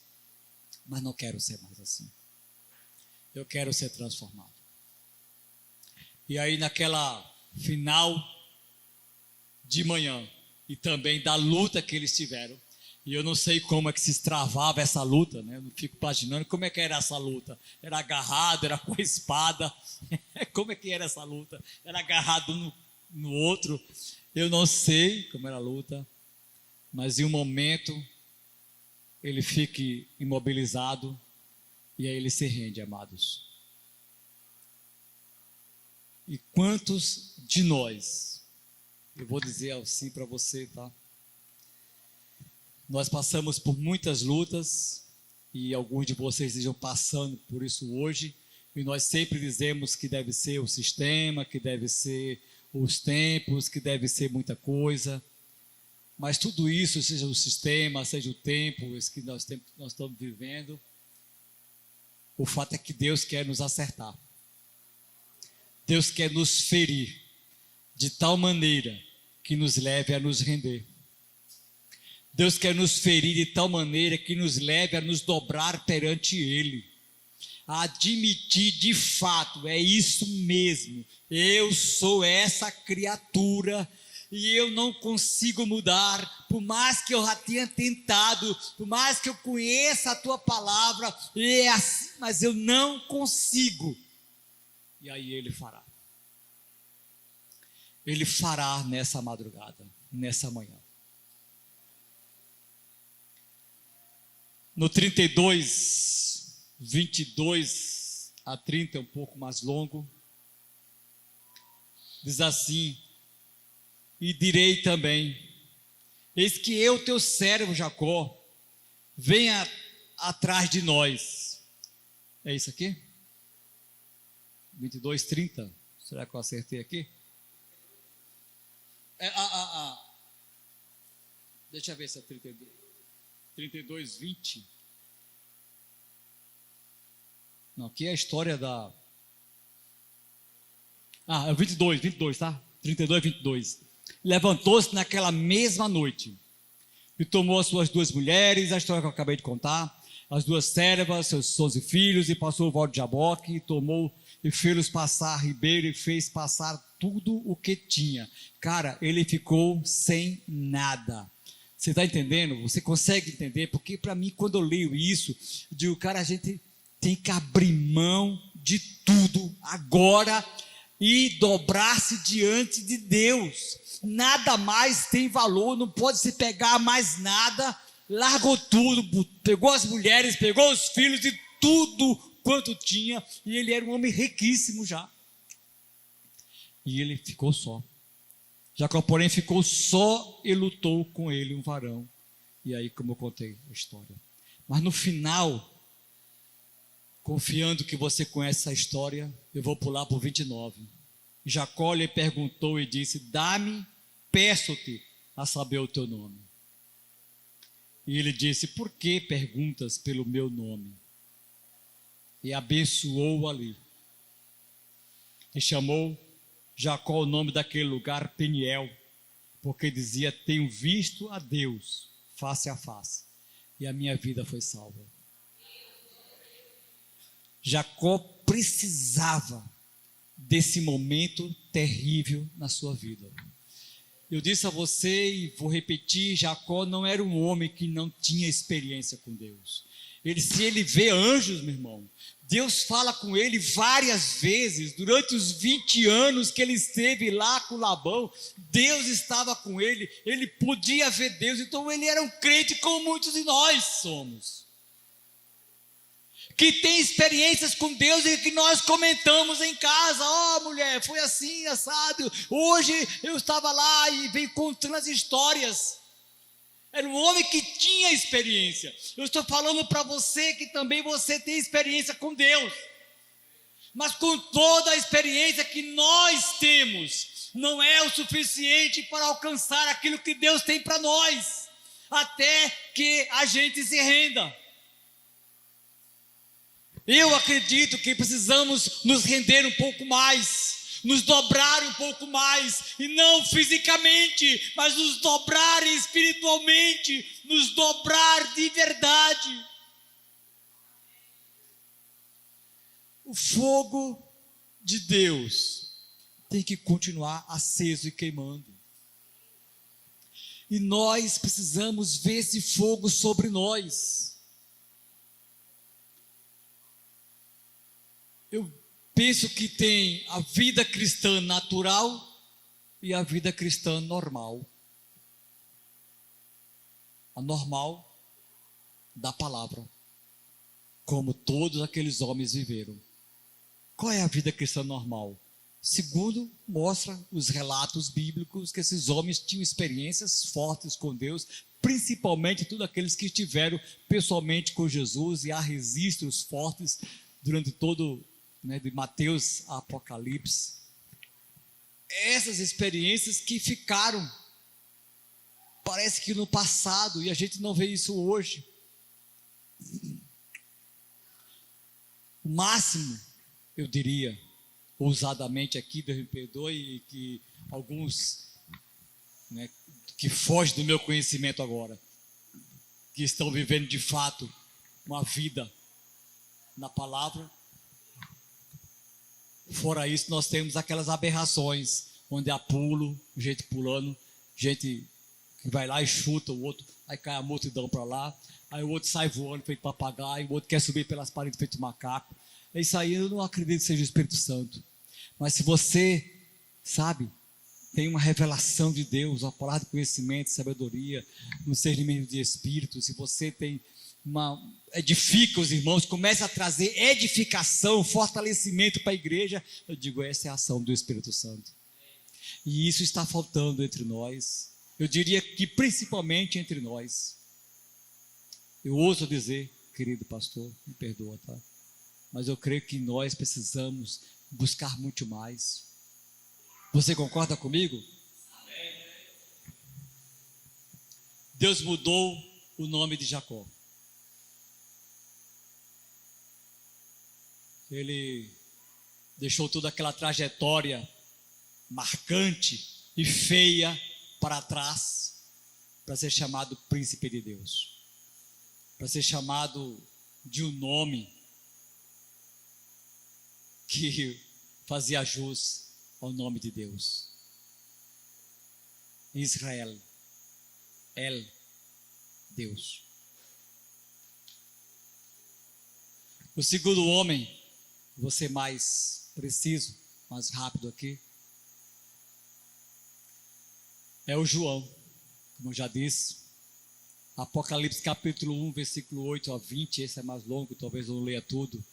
mas não quero ser mais assim. Eu quero ser transformado. E aí naquela final de manhã, e também da luta que eles tiveram, e eu não sei como é que se estravava essa luta, né? Eu não fico imaginando como é que era essa luta. Era agarrado, era com a espada. Como é que era essa luta? Era agarrado um no outro. Eu não sei como era a luta, mas em um momento ele fica imobilizado e aí ele se rende, amados. E quantos de nós, eu vou dizer assim para você, tá? Nós passamos por muitas lutas e alguns de vocês estejam passando por isso hoje, e nós sempre dizemos que deve ser o sistema, que deve ser os tempos, que deve ser muita coisa, mas tudo isso, seja o sistema, seja o tempo, esse que nós estamos vivendo, o fato é que Deus quer nos acertar. Deus quer nos ferir de tal maneira que nos leve a nos render. Deus quer nos ferir de tal maneira que nos leve a nos dobrar perante Ele, a admitir de fato: é isso mesmo, eu sou essa criatura e eu não consigo mudar, por mais que eu já tenha tentado, por mais que eu conheça a Tua palavra, é assim, mas eu não consigo. E aí Ele fará. Ele fará nessa madrugada, nessa manhã. No 32, 22 a 30, um pouco mais longo, diz assim: e direi também, eis que eu, teu servo Jacó, venha atrás de nós. É isso aqui? 22, 30. Será que eu acertei aqui? Deixa eu ver se é 32. 32, 20. Não, aqui é a história da... é o 22, tá? 32, 22. Levantou-se naquela mesma noite e tomou as suas 2 mulheres, a história que eu acabei de contar, as 2 servas, seus 11 filhos, e passou o val de Jaboque, e tomou e fez-los passar ribeiro, e fez passar tudo o que tinha. Cara, ele ficou sem nada. Você está entendendo? Você consegue entender? Porque para mim, quando eu leio isso, eu digo: cara, a gente tem que abrir mão de tudo agora e dobrar-se diante de Deus. Nada mais tem valor, não pode se pegar mais nada. Largou tudo, pegou as mulheres, pegou os filhos e tudo quanto tinha, e ele era um homem riquíssimo já. E ele ficou só. Jacó, porém, ficou só e lutou com ele um varão. E aí, como eu contei a história. Mas no final, confiando que você conhece essa história, eu vou pular para o 29. Jacó lhe perguntou e disse: dá-me, peço-te, a saber o teu nome. E ele disse: por que perguntas pelo meu nome? E abençoou ali. E chamou Jacó o nome daquele lugar Peniel, porque dizia: tenho visto a Deus face a face, e a minha vida foi salva. Jacó precisava desse momento terrível na sua vida. Eu disse a você e vou repetir: Jacó não era um homem que não tinha experiência com Deus. Se ele vê anjos, meu irmão, Deus fala com ele várias vezes, durante os 20 anos que ele esteve lá com Labão, Deus estava com ele, ele podia ver Deus, então ele era um crente como muitos de nós somos, que tem experiências com Deus e que nós comentamos em casa: mulher, foi assim, assado, hoje eu estava lá e vem contando as histórias. Era um homem que tinha experiência. Eu estou falando para você que também você tem experiência com Deus. Mas com toda a experiência que nós temos, não é o suficiente para alcançar aquilo que Deus tem para nós, até que a gente se renda. Eu acredito que precisamos nos render um pouco mais, nos dobrar um pouco mais, e não fisicamente, mas nos dobrar espiritualmente, nos dobrar de verdade. O fogo de Deus tem que continuar aceso e queimando. E nós precisamos ver esse fogo sobre nós. Eu penso que tem a vida cristã natural e a vida cristã normal. A normal da palavra, como todos aqueles homens viveram. Qual é a vida cristã normal? Segundo mostra os relatos bíblicos que esses homens tinham experiências fortes com Deus, principalmente todos aqueles que estiveram pessoalmente com Jesus, e há registros fortes durante todo, de Mateus a Apocalipse. Essas experiências que ficaram, parece que no passado, e a gente não vê isso hoje. O máximo, eu diria, ousadamente aqui, Deus me perdoe, e que alguns, que fogem do meu conhecimento agora, que estão vivendo de fato uma vida na palavra. Fora isso, nós temos aquelas aberrações, onde há pulo, gente pulando, gente que vai lá e chuta o outro, aí cai a multidão para lá, aí o outro sai voando feito papagaio, o outro quer subir pelas paredes feito macaco. Isso aí eu não acredito que seja o Espírito Santo. Mas se você, tem uma revelação de Deus, uma palavra de conhecimento, sabedoria, um discernimento de espírito, se você tem edifica os irmãos, começa a trazer edificação, fortalecimento para a igreja, eu digo, essa é a ação do Espírito Santo. E isso está faltando entre nós. Eu diria que principalmente entre nós. Eu ouso dizer, querido pastor, me perdoa, tá? Mas eu creio que nós precisamos buscar muito mais. Você concorda comigo? Amém. Deus mudou o nome de Jacó. Ele deixou toda aquela trajetória marcante e feia para trás, para ser chamado príncipe de Deus, para ser chamado de um nome que fazia jus ao nome de Deus. Israel, Deus. O segundo homem, vou ser mais preciso, mais rápido aqui, é o João, como eu já disse. Apocalipse capítulo 1, versículo 8 a 20, esse é mais longo, talvez eu não leia tudo.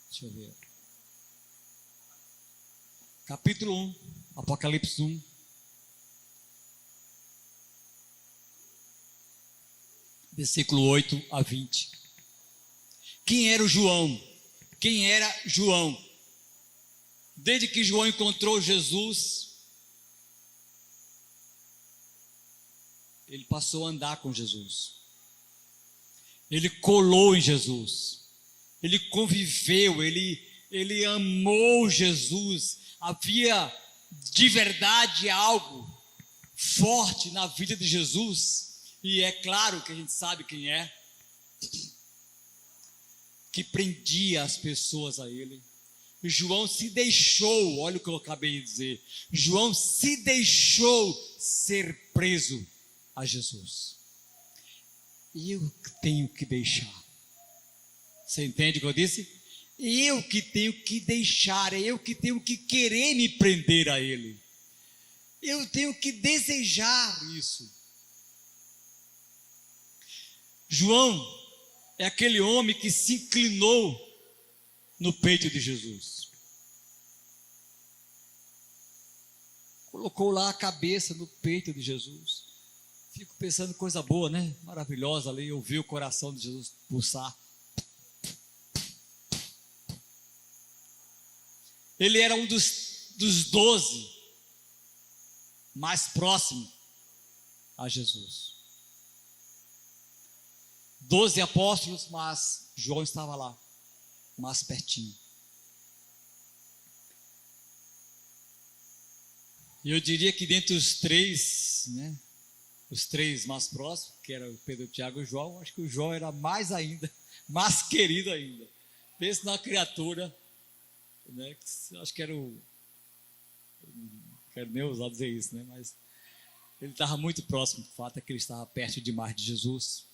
Deixa eu ver. Capítulo 1, Apocalipse 1. Versículo 8 a 20. Quem era o João? Quem era João? Desde que João encontrou Jesus, ele passou a andar com Jesus. Ele colou em Jesus. Ele conviveu, ele amou Jesus. Havia de verdade algo forte na vida de Jesus. E é claro que a gente sabe quem é, que prendia as pessoas a ele. João se deixou, olha o que eu acabei de dizer, João se deixou ser preso a Jesus. E eu tenho que deixar. Você entende o que eu disse? Eu que tenho que deixar, é eu que tenho que querer me prender a ele. Eu tenho que desejar isso. João é aquele homem que se inclinou no peito de Jesus. Colocou lá a cabeça no peito de Jesus. Fico pensando coisa boa, né? Maravilhosa ali, ouvir o coração de Jesus pulsar. Ele era um dos 12 mais próximo a Jesus. 12 apóstolos, mas João estava lá, mais pertinho. E eu diria que dentre os três, né, os três mais próximos, que eram o Pedro, o Tiago e o João, acho que o João era mais ainda, mais querido ainda. Pensa numa criatura, né, que acho que era o... Não quero nem usar dizer isso, né, mas ele estava muito próximo. O fato é que ele estava perto demais de Jesus.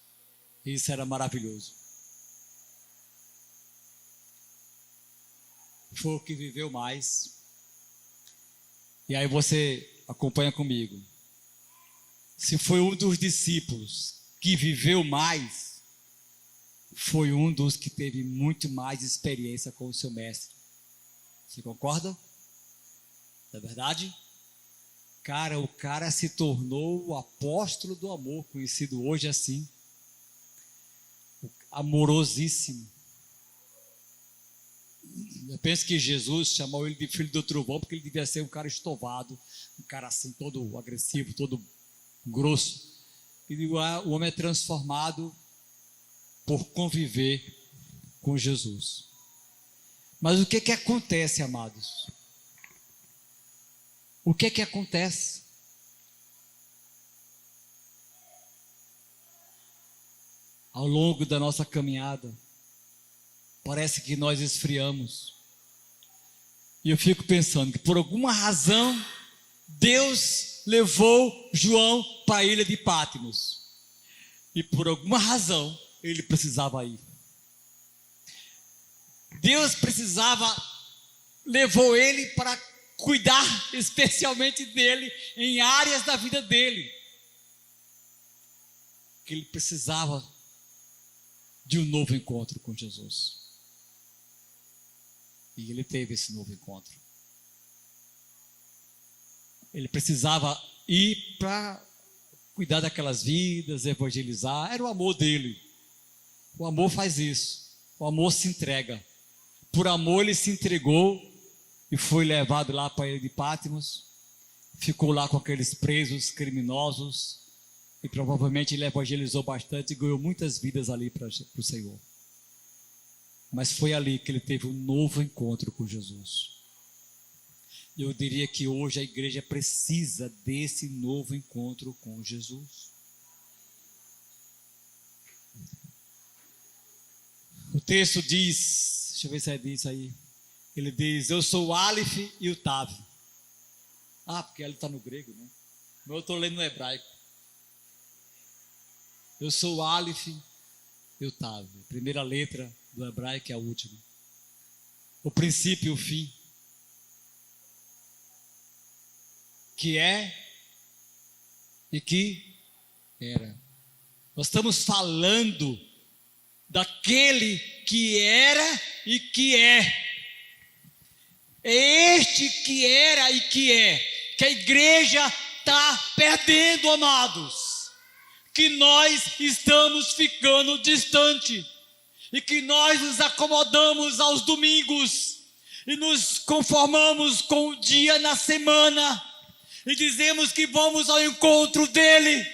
E isso era maravilhoso. Foi o que viveu mais. E aí você acompanha comigo. Se foi um dos discípulos que viveu mais, foi um dos que teve muito mais experiência com o seu mestre. Você concorda? Não é verdade? Cara, o cara se tornou o apóstolo do amor, conhecido hoje assim. Amorosíssimo. Eu penso que Jesus chamou ele de filho do trovão, porque ele devia ser um cara estovado, um cara assim, todo agressivo, todo grosso. E o homem é transformado por conviver com Jesus. Mas o que acontece, amados? O que acontece? Ao longo da nossa caminhada, parece que nós esfriamos. E eu fico pensando que por alguma razão, Deus levou João para a ilha de Patmos. E por alguma razão, ele precisava ir. Deus levou ele para cuidar especialmente dele, em áreas da vida dele, que ele precisava de um novo encontro com Jesus. E ele teve esse novo encontro. Ele precisava ir para cuidar daquelas vidas, evangelizar. Era o amor dele. O amor faz isso. O amor se entrega. Por amor ele se entregou e foi levado lá para a ilha de Patmos. Ficou lá com aqueles presos criminosos. E provavelmente ele evangelizou bastante e ganhou muitas vidas ali para o Senhor. Mas foi ali que ele teve um novo encontro com Jesus. Eu diria que hoje a igreja precisa desse novo encontro com Jesus. O texto diz, deixa eu ver se é disso aí. Ele diz, eu sou o Aleph e o Tav. Ah, porque ele está no grego, né? Mas eu estou lendo no hebraico. Eu sou o Aleph e o Tav. A primeira letra do hebraico é a última. O princípio e o fim. Que é e que era. Nós estamos falando daquele que era e que é. É este que era e que é, que a igreja está perdendo, amados. Que nós estamos ficando distante. E que nós nos acomodamos aos domingos. E nos conformamos com o dia na semana. E dizemos que vamos ao encontro dele.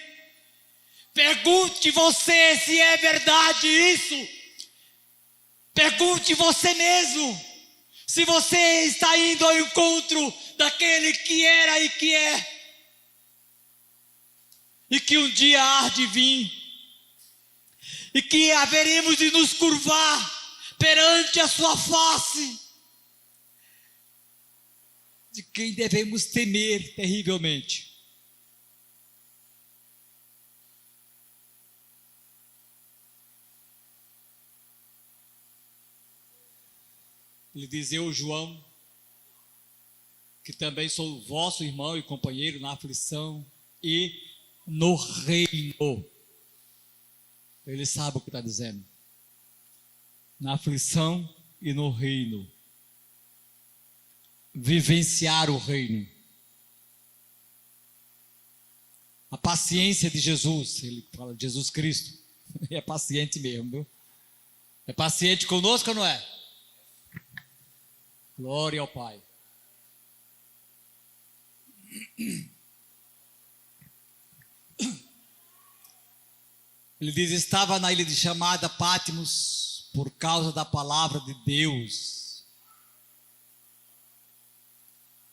Pergunte você se é verdade isso. Pergunte você mesmo. Se você está indo ao encontro daquele que era e que é. E que um dia há de vir. E que haveremos de nos curvar perante a sua face. De quem devemos temer terrivelmente. Ele diz, eu, João, que também sou vosso irmão e companheiro na aflição e no reino. Ele sabe o que está dizendo. Na aflição e no reino. Vivenciar o reino. A paciência de Jesus, ele fala de Jesus Cristo, é paciente mesmo, viu? É paciente conosco ou não é? Glória ao Pai. Ele diz: estava na ilha chamada Patmos por causa da palavra de Deus.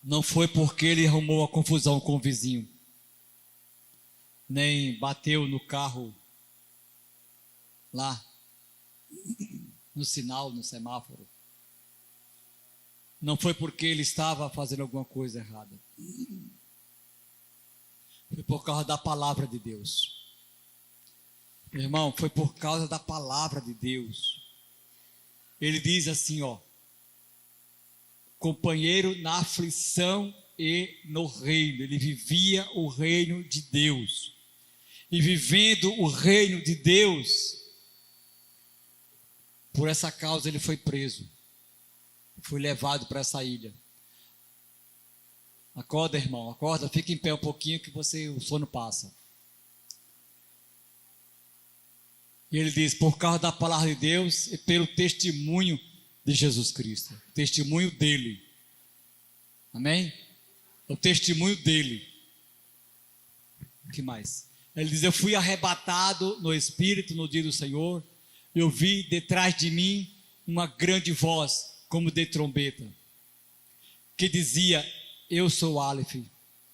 Não foi porque ele arrumou a confusão com o vizinho, nem bateu no carro lá, no sinal, no semáforo. Não foi porque ele estava fazendo alguma coisa errada. Foi por causa da palavra de Deus. Meu irmão, foi por causa da palavra de Deus. Ele diz assim, ó: companheiro na aflição e no reino. Ele vivia o reino de Deus. E vivendo o reino de Deus, por essa causa ele foi preso. Foi levado para essa ilha. Acorda, irmão, acorda, fica em pé um pouquinho que o sono passa. E ele diz: por causa da palavra de Deus e pelo testemunho de Jesus Cristo. O testemunho dele. Amém? O testemunho dele. O que mais? Ele diz: eu fui arrebatado no Espírito no dia do Senhor. Eu vi detrás de mim uma grande voz, como de trombeta, que dizia: eu sou o Aleph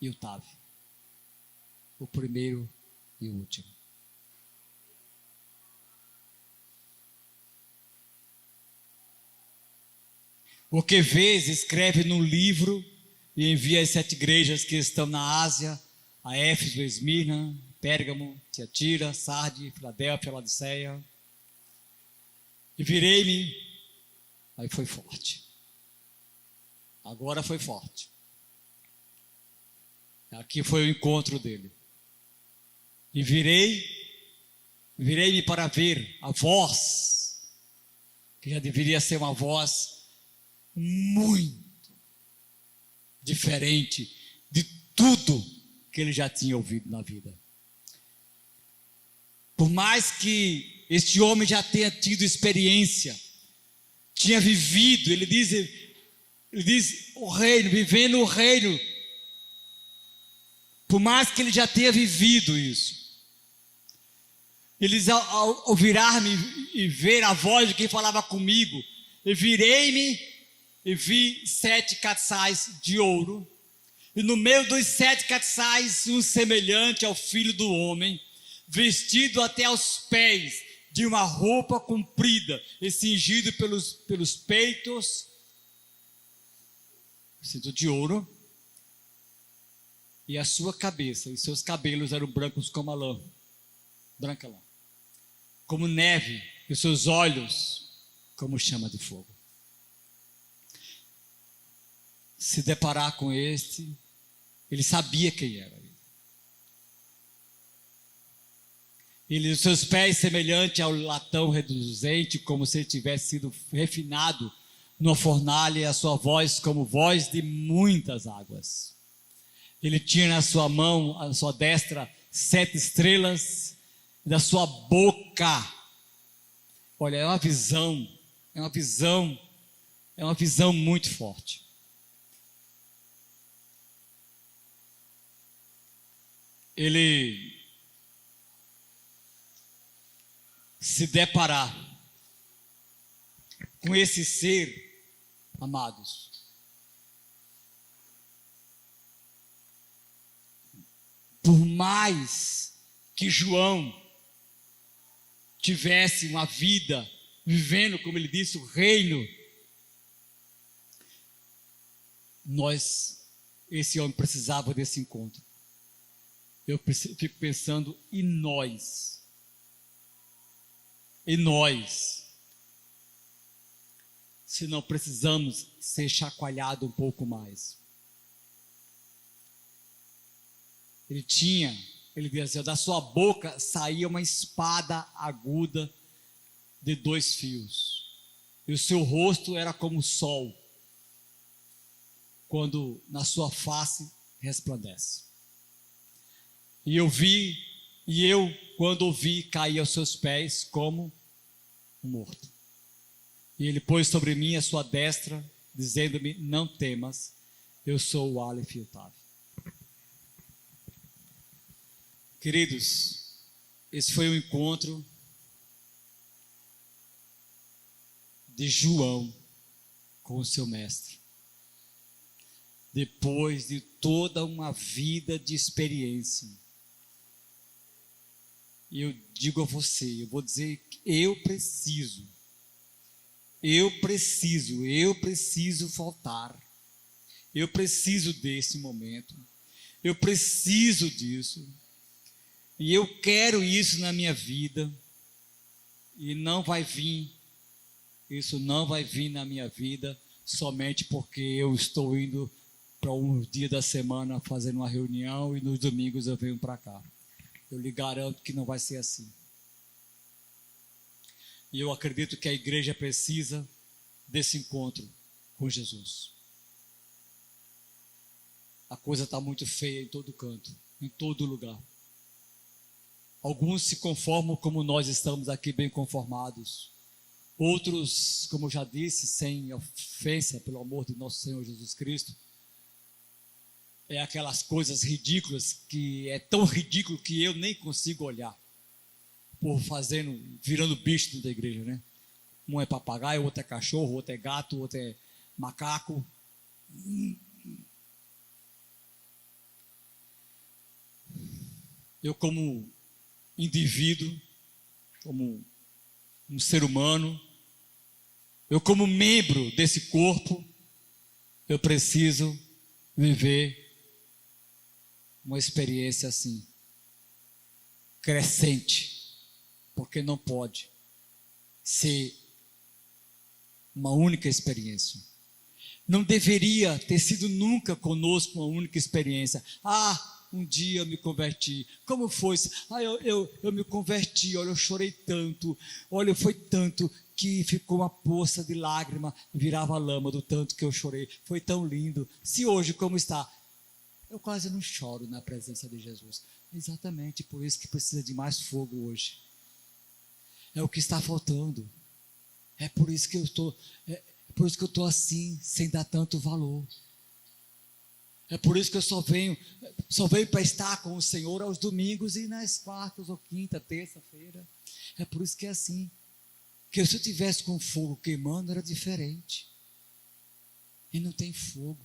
e o Tav, o primeiro e o último. O que vês, escreve num livro e envia às 7 igrejas que estão na Ásia: a Éfeso, Esmirna, Pérgamo, Tiatira, Sarde, Filadélfia, Laodiceia. E virei-me. Aí foi forte. Agora foi forte. Aqui foi o encontro dele. E virei-me para ver a voz, que já deveria ser uma voz muito diferente de tudo que ele já tinha ouvido na vida. Por mais que este homem já tenha tido experiência, tinha vivido, ele diz o reino, vivendo o reino. Por mais que ele já tenha vivido isso, ele diz: ao virar-me e ver a voz de quem falava comigo, eu virei-me e vi 7 castiçais de ouro, e no meio dos 7 castiçais um semelhante ao Filho do Homem, vestido até aos pés de uma roupa comprida e cingido pelos peitos, cinto de ouro, e a sua cabeça e seus cabelos eram brancos como a lã, branca lã, como neve, e os seus olhos como chama de fogo. Se deparar com este, ele sabia quem era. Ele, os seus pés semelhante ao latão reluzente, como se ele tivesse sido refinado numa fornalha, e a sua voz como voz de muitas águas. Ele tinha na sua mão, a sua destra, 7 estrelas, e da sua boca, olha, é uma visão muito forte. Ele se deparar com esse ser, amados, por mais que João tivesse uma vida vivendo, como ele disse, o reino, esse homem precisava desse encontro. Eu fico pensando em nós, se não precisamos ser chacoalhados um pouco mais. Ele dizia, da sua boca saía uma espada aguda de 2 fios, e o seu rosto era como o sol, quando na sua face resplandece. E eu, quando ouvi, caí aos seus pés como morto. E ele pôs sobre mim a sua destra, dizendo-me: não temas, eu sou o Aleph e o Tav. Queridos, Esse foi o encontro de João com o seu mestre. Depois de toda uma vida de experiência. E eu digo a você, eu vou dizer que eu preciso voltar. Eu preciso desse momento. Eu preciso disso. E eu quero isso na minha vida. E isso não vai vir na minha vida somente porque eu estou indo para um dia da semana fazendo uma reunião e nos domingos eu venho para cá. Eu lhe garanto que não vai ser assim. E eu acredito que a igreja precisa desse encontro com Jesus. A coisa está muito feia em todo canto, em todo lugar. Alguns se conformam como nós estamos aqui, bem conformados. Outros, como eu já disse, sem ofensa, pelo amor de nosso Senhor Jesus Cristo, é aquelas coisas ridículas, que é tão ridículo que eu nem consigo olhar, virando bicho dentro da igreja, né? Um é papagaio, outro é cachorro, outro é gato, outro é macaco. Eu, como indivíduo, como um ser humano, eu, como membro desse corpo, eu preciso viver uma experiência assim, crescente, porque não pode ser uma única experiência. Não deveria ter sido nunca conosco uma única experiência. Um dia eu me converti. Como foi isso? Eu me converti, olha, eu chorei tanto, olha, foi tanto que ficou uma poça de lágrima, virava lama do tanto que eu chorei. Foi tão lindo. Se hoje, como está? Eu quase não choro na presença de Jesus. Exatamente por isso que precisa de mais fogo hoje. É o que está faltando. É por isso que eu estou assim, sem dar tanto valor. É por isso que eu só venho para estar com o Senhor aos domingos e nas quartas ou quinta, terça-feira. É por isso que é assim. Que se eu tivesse com fogo queimando, era diferente. E não tem fogo.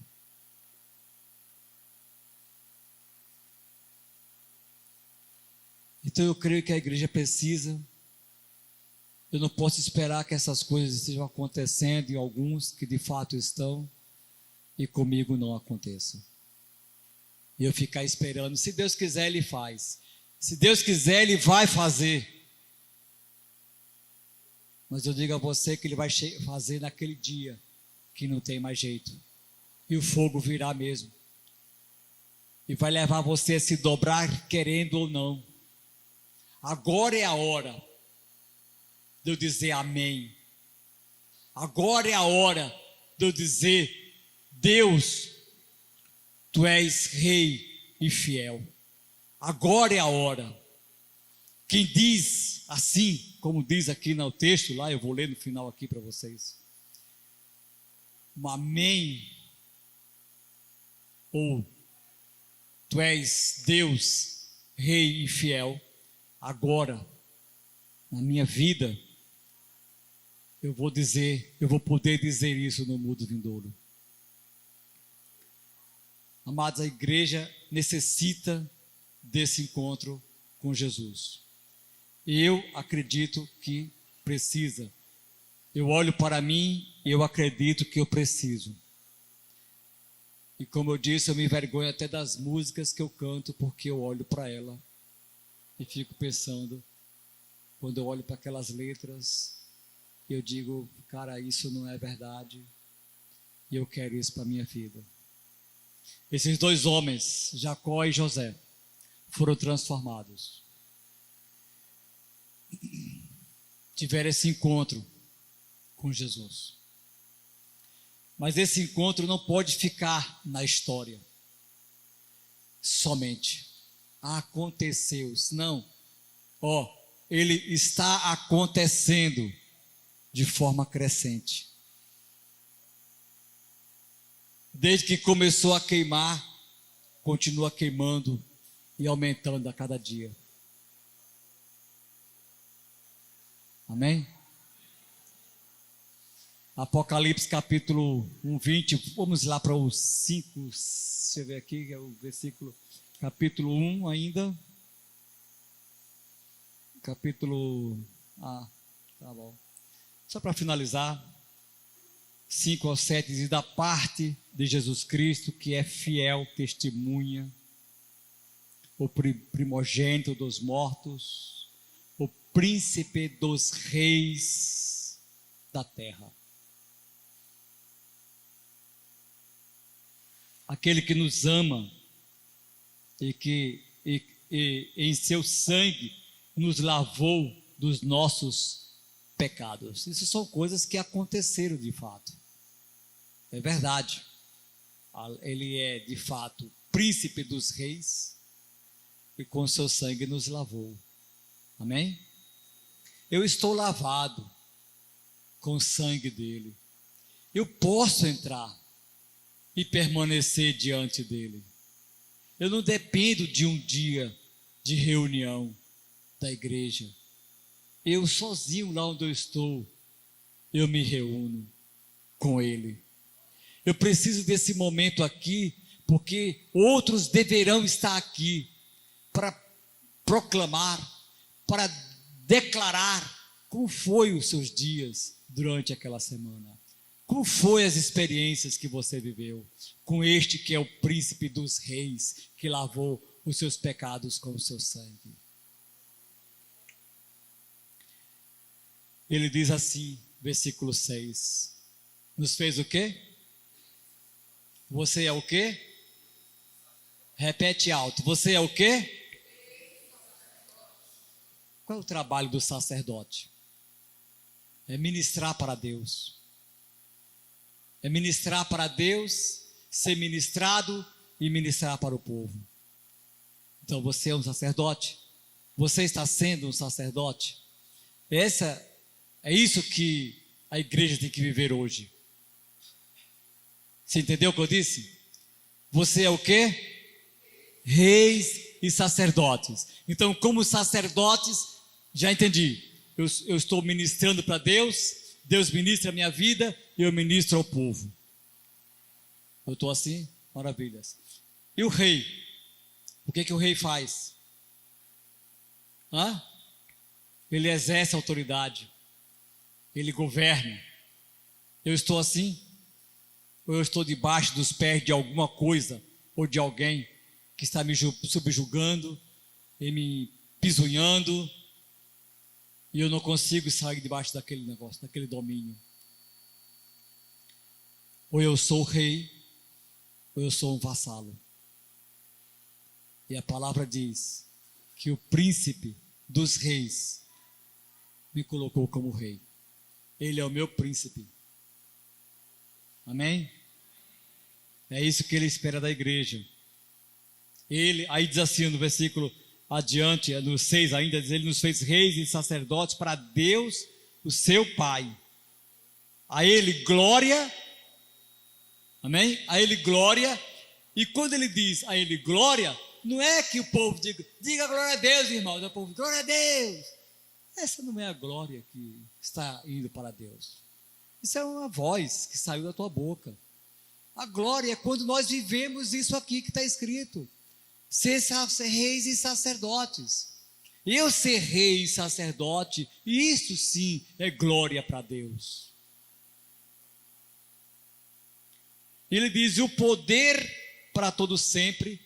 Então eu creio que a igreja precisa. Eu não posso esperar que essas coisas estejam acontecendo em alguns que de fato estão e comigo não aconteça. E eu ficar esperando. Se Deus quiser, Ele faz. Se Deus quiser, Ele vai fazer. Mas eu digo a você que Ele vai fazer naquele dia que não tem mais jeito. E o fogo virá mesmo. E vai levar você a se dobrar, querendo ou não. Agora é a hora de eu dizer amém. Agora é a hora de eu dizer: Deus, Tu és rei e fiel. Agora é a hora. Quem diz assim, como diz aqui no texto, lá eu vou ler no final aqui para vocês. Um amém. Ou Tu és Deus, rei e fiel. Agora, na minha vida, eu vou poder dizer isso no mundo vindouro. Amados, a igreja necessita desse encontro com Jesus. Eu acredito que precisa. Eu olho para mim e eu acredito que eu preciso. E como eu disse, eu me envergonho até das músicas que eu canto, porque eu olho para ela e fico pensando, quando eu olho para aquelas letras, eu digo, cara, isso não é verdade, e eu quero isso para a minha vida. Esses dois homens, Jacó e José, foram transformados. Tiveram esse encontro com Jesus. Mas esse encontro não pode ficar na história. Somente. Aconteceu. Não. Ele está acontecendo de forma crescente. Desde que começou a queimar, continua queimando e aumentando a cada dia. Amém? Apocalipse capítulo 1, 20, vamos lá para o 5, deixa eu ver aqui, é o versículo, capítulo 1 ainda, tá bom, só para finalizar, 5 ao 7, diz, da parte de Jesus Cristo, que é fiel testemunha, o primogênito dos mortos, o príncipe dos reis da terra. Aquele que nos ama e que em seu sangue nos lavou dos nossos pecados. Isso são coisas que aconteceram de fato. É verdade. Ele é de fato príncipe dos reis e com seu sangue nos lavou. Amém? Eu estou lavado com o sangue dele. Eu posso entrar e permanecer diante dele. Eu não dependo de um dia de reunião da igreja. Eu sozinho lá onde eu estou, eu me reúno com ele. Eu preciso desse momento aqui, porque outros deverão estar aqui para proclamar, para declarar como foi os seus dias durante aquela semana. Como foi as experiências que você viveu com este que é o príncipe dos reis, que lavou os seus pecados com o seu sangue? Ele diz assim, versículo 6, nos fez o quê? Você é o quê? Repete alto, você é o quê? Qual é o trabalho do sacerdote? É ministrar para Deus. É ministrar para Deus, ser ministrado e ministrar para o povo. Então você é um sacerdote. Você está sendo um sacerdote. É isso que a igreja tem que viver hoje. Você entendeu o que eu disse? Você é o quê? Reis e sacerdotes. Então, como sacerdotes, já entendi. Eu estou ministrando para Deus, Deus ministra a minha vida e eu ministro ao povo. Eu estou assim? Maravilhas. E o rei? O que o rei faz? Ele exerce autoridade. Ele governa. Eu estou assim? Ou eu estou debaixo dos pés de alguma coisa ou de alguém que está me subjugando e me pisunhando e eu não consigo sair debaixo daquele negócio, daquele domínio? Ou eu sou o rei ou eu sou um vassalo. E a palavra diz que o príncipe dos reis me colocou como rei. Ele é o meu príncipe. Amém? É isso que ele espera da igreja. Ele, aí diz assim no versículo adiante, no 6 ainda, diz, ele nos fez reis e sacerdotes para Deus, o seu Pai. A ele glória, amém? A ele glória, e quando ele diz a ele glória, não é que o povo diga glória a Deus, irmãos, é o povo, glória a Deus. Essa não é a glória que está indo para Deus. Isso é uma voz que saiu da tua boca. A glória é quando nós vivemos isso aqui que está escrito. Ser reis e sacerdotes. Eu ser rei e sacerdote, isso sim é glória para Deus. Ele diz, o poder para todo sempre.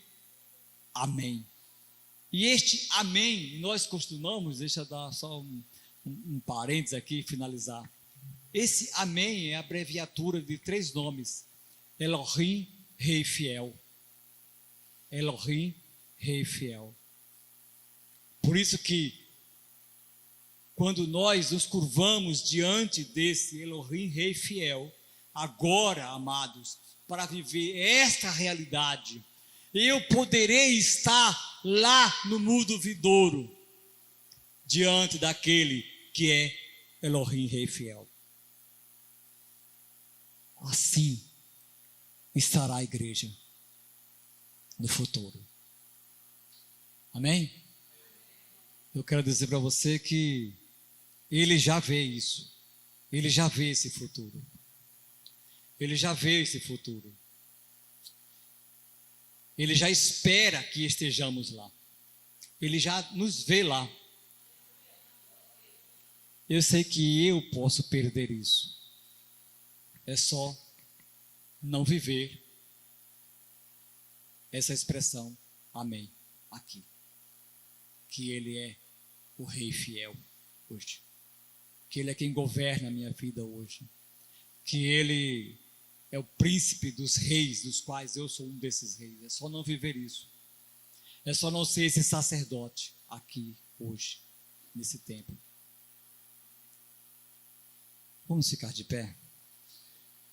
Amém. E este amém, nós costumamos, deixa eu dar só um parênteses aqui e finalizar. Esse amém é a abreviatura de 3 nomes. Elohim, Rei Fiel. Elohim, Rei Fiel. Por isso que, quando nós nos curvamos diante desse Elohim, Rei Fiel, agora, amados, para viver esta realidade, eu poderei estar lá no mundo vindouro, diante daquele que é Elohim, Rei Fiel. Assim estará a igreja no futuro. Amém? Eu quero dizer para você que Ele já vê isso. Ele já vê esse futuro. Ele já vê esse futuro. Ele já espera que estejamos lá. Ele já nos vê lá. Eu sei que eu posso perder isso. É só não viver essa expressão, amém, aqui. Que Ele é o Rei fiel hoje. Que Ele é quem governa a minha vida hoje. Que Ele é o príncipe dos reis, dos quais eu sou um desses reis. É só não viver isso. É só não ser esse sacerdote aqui, hoje, nesse tempo. Vamos ficar de pé?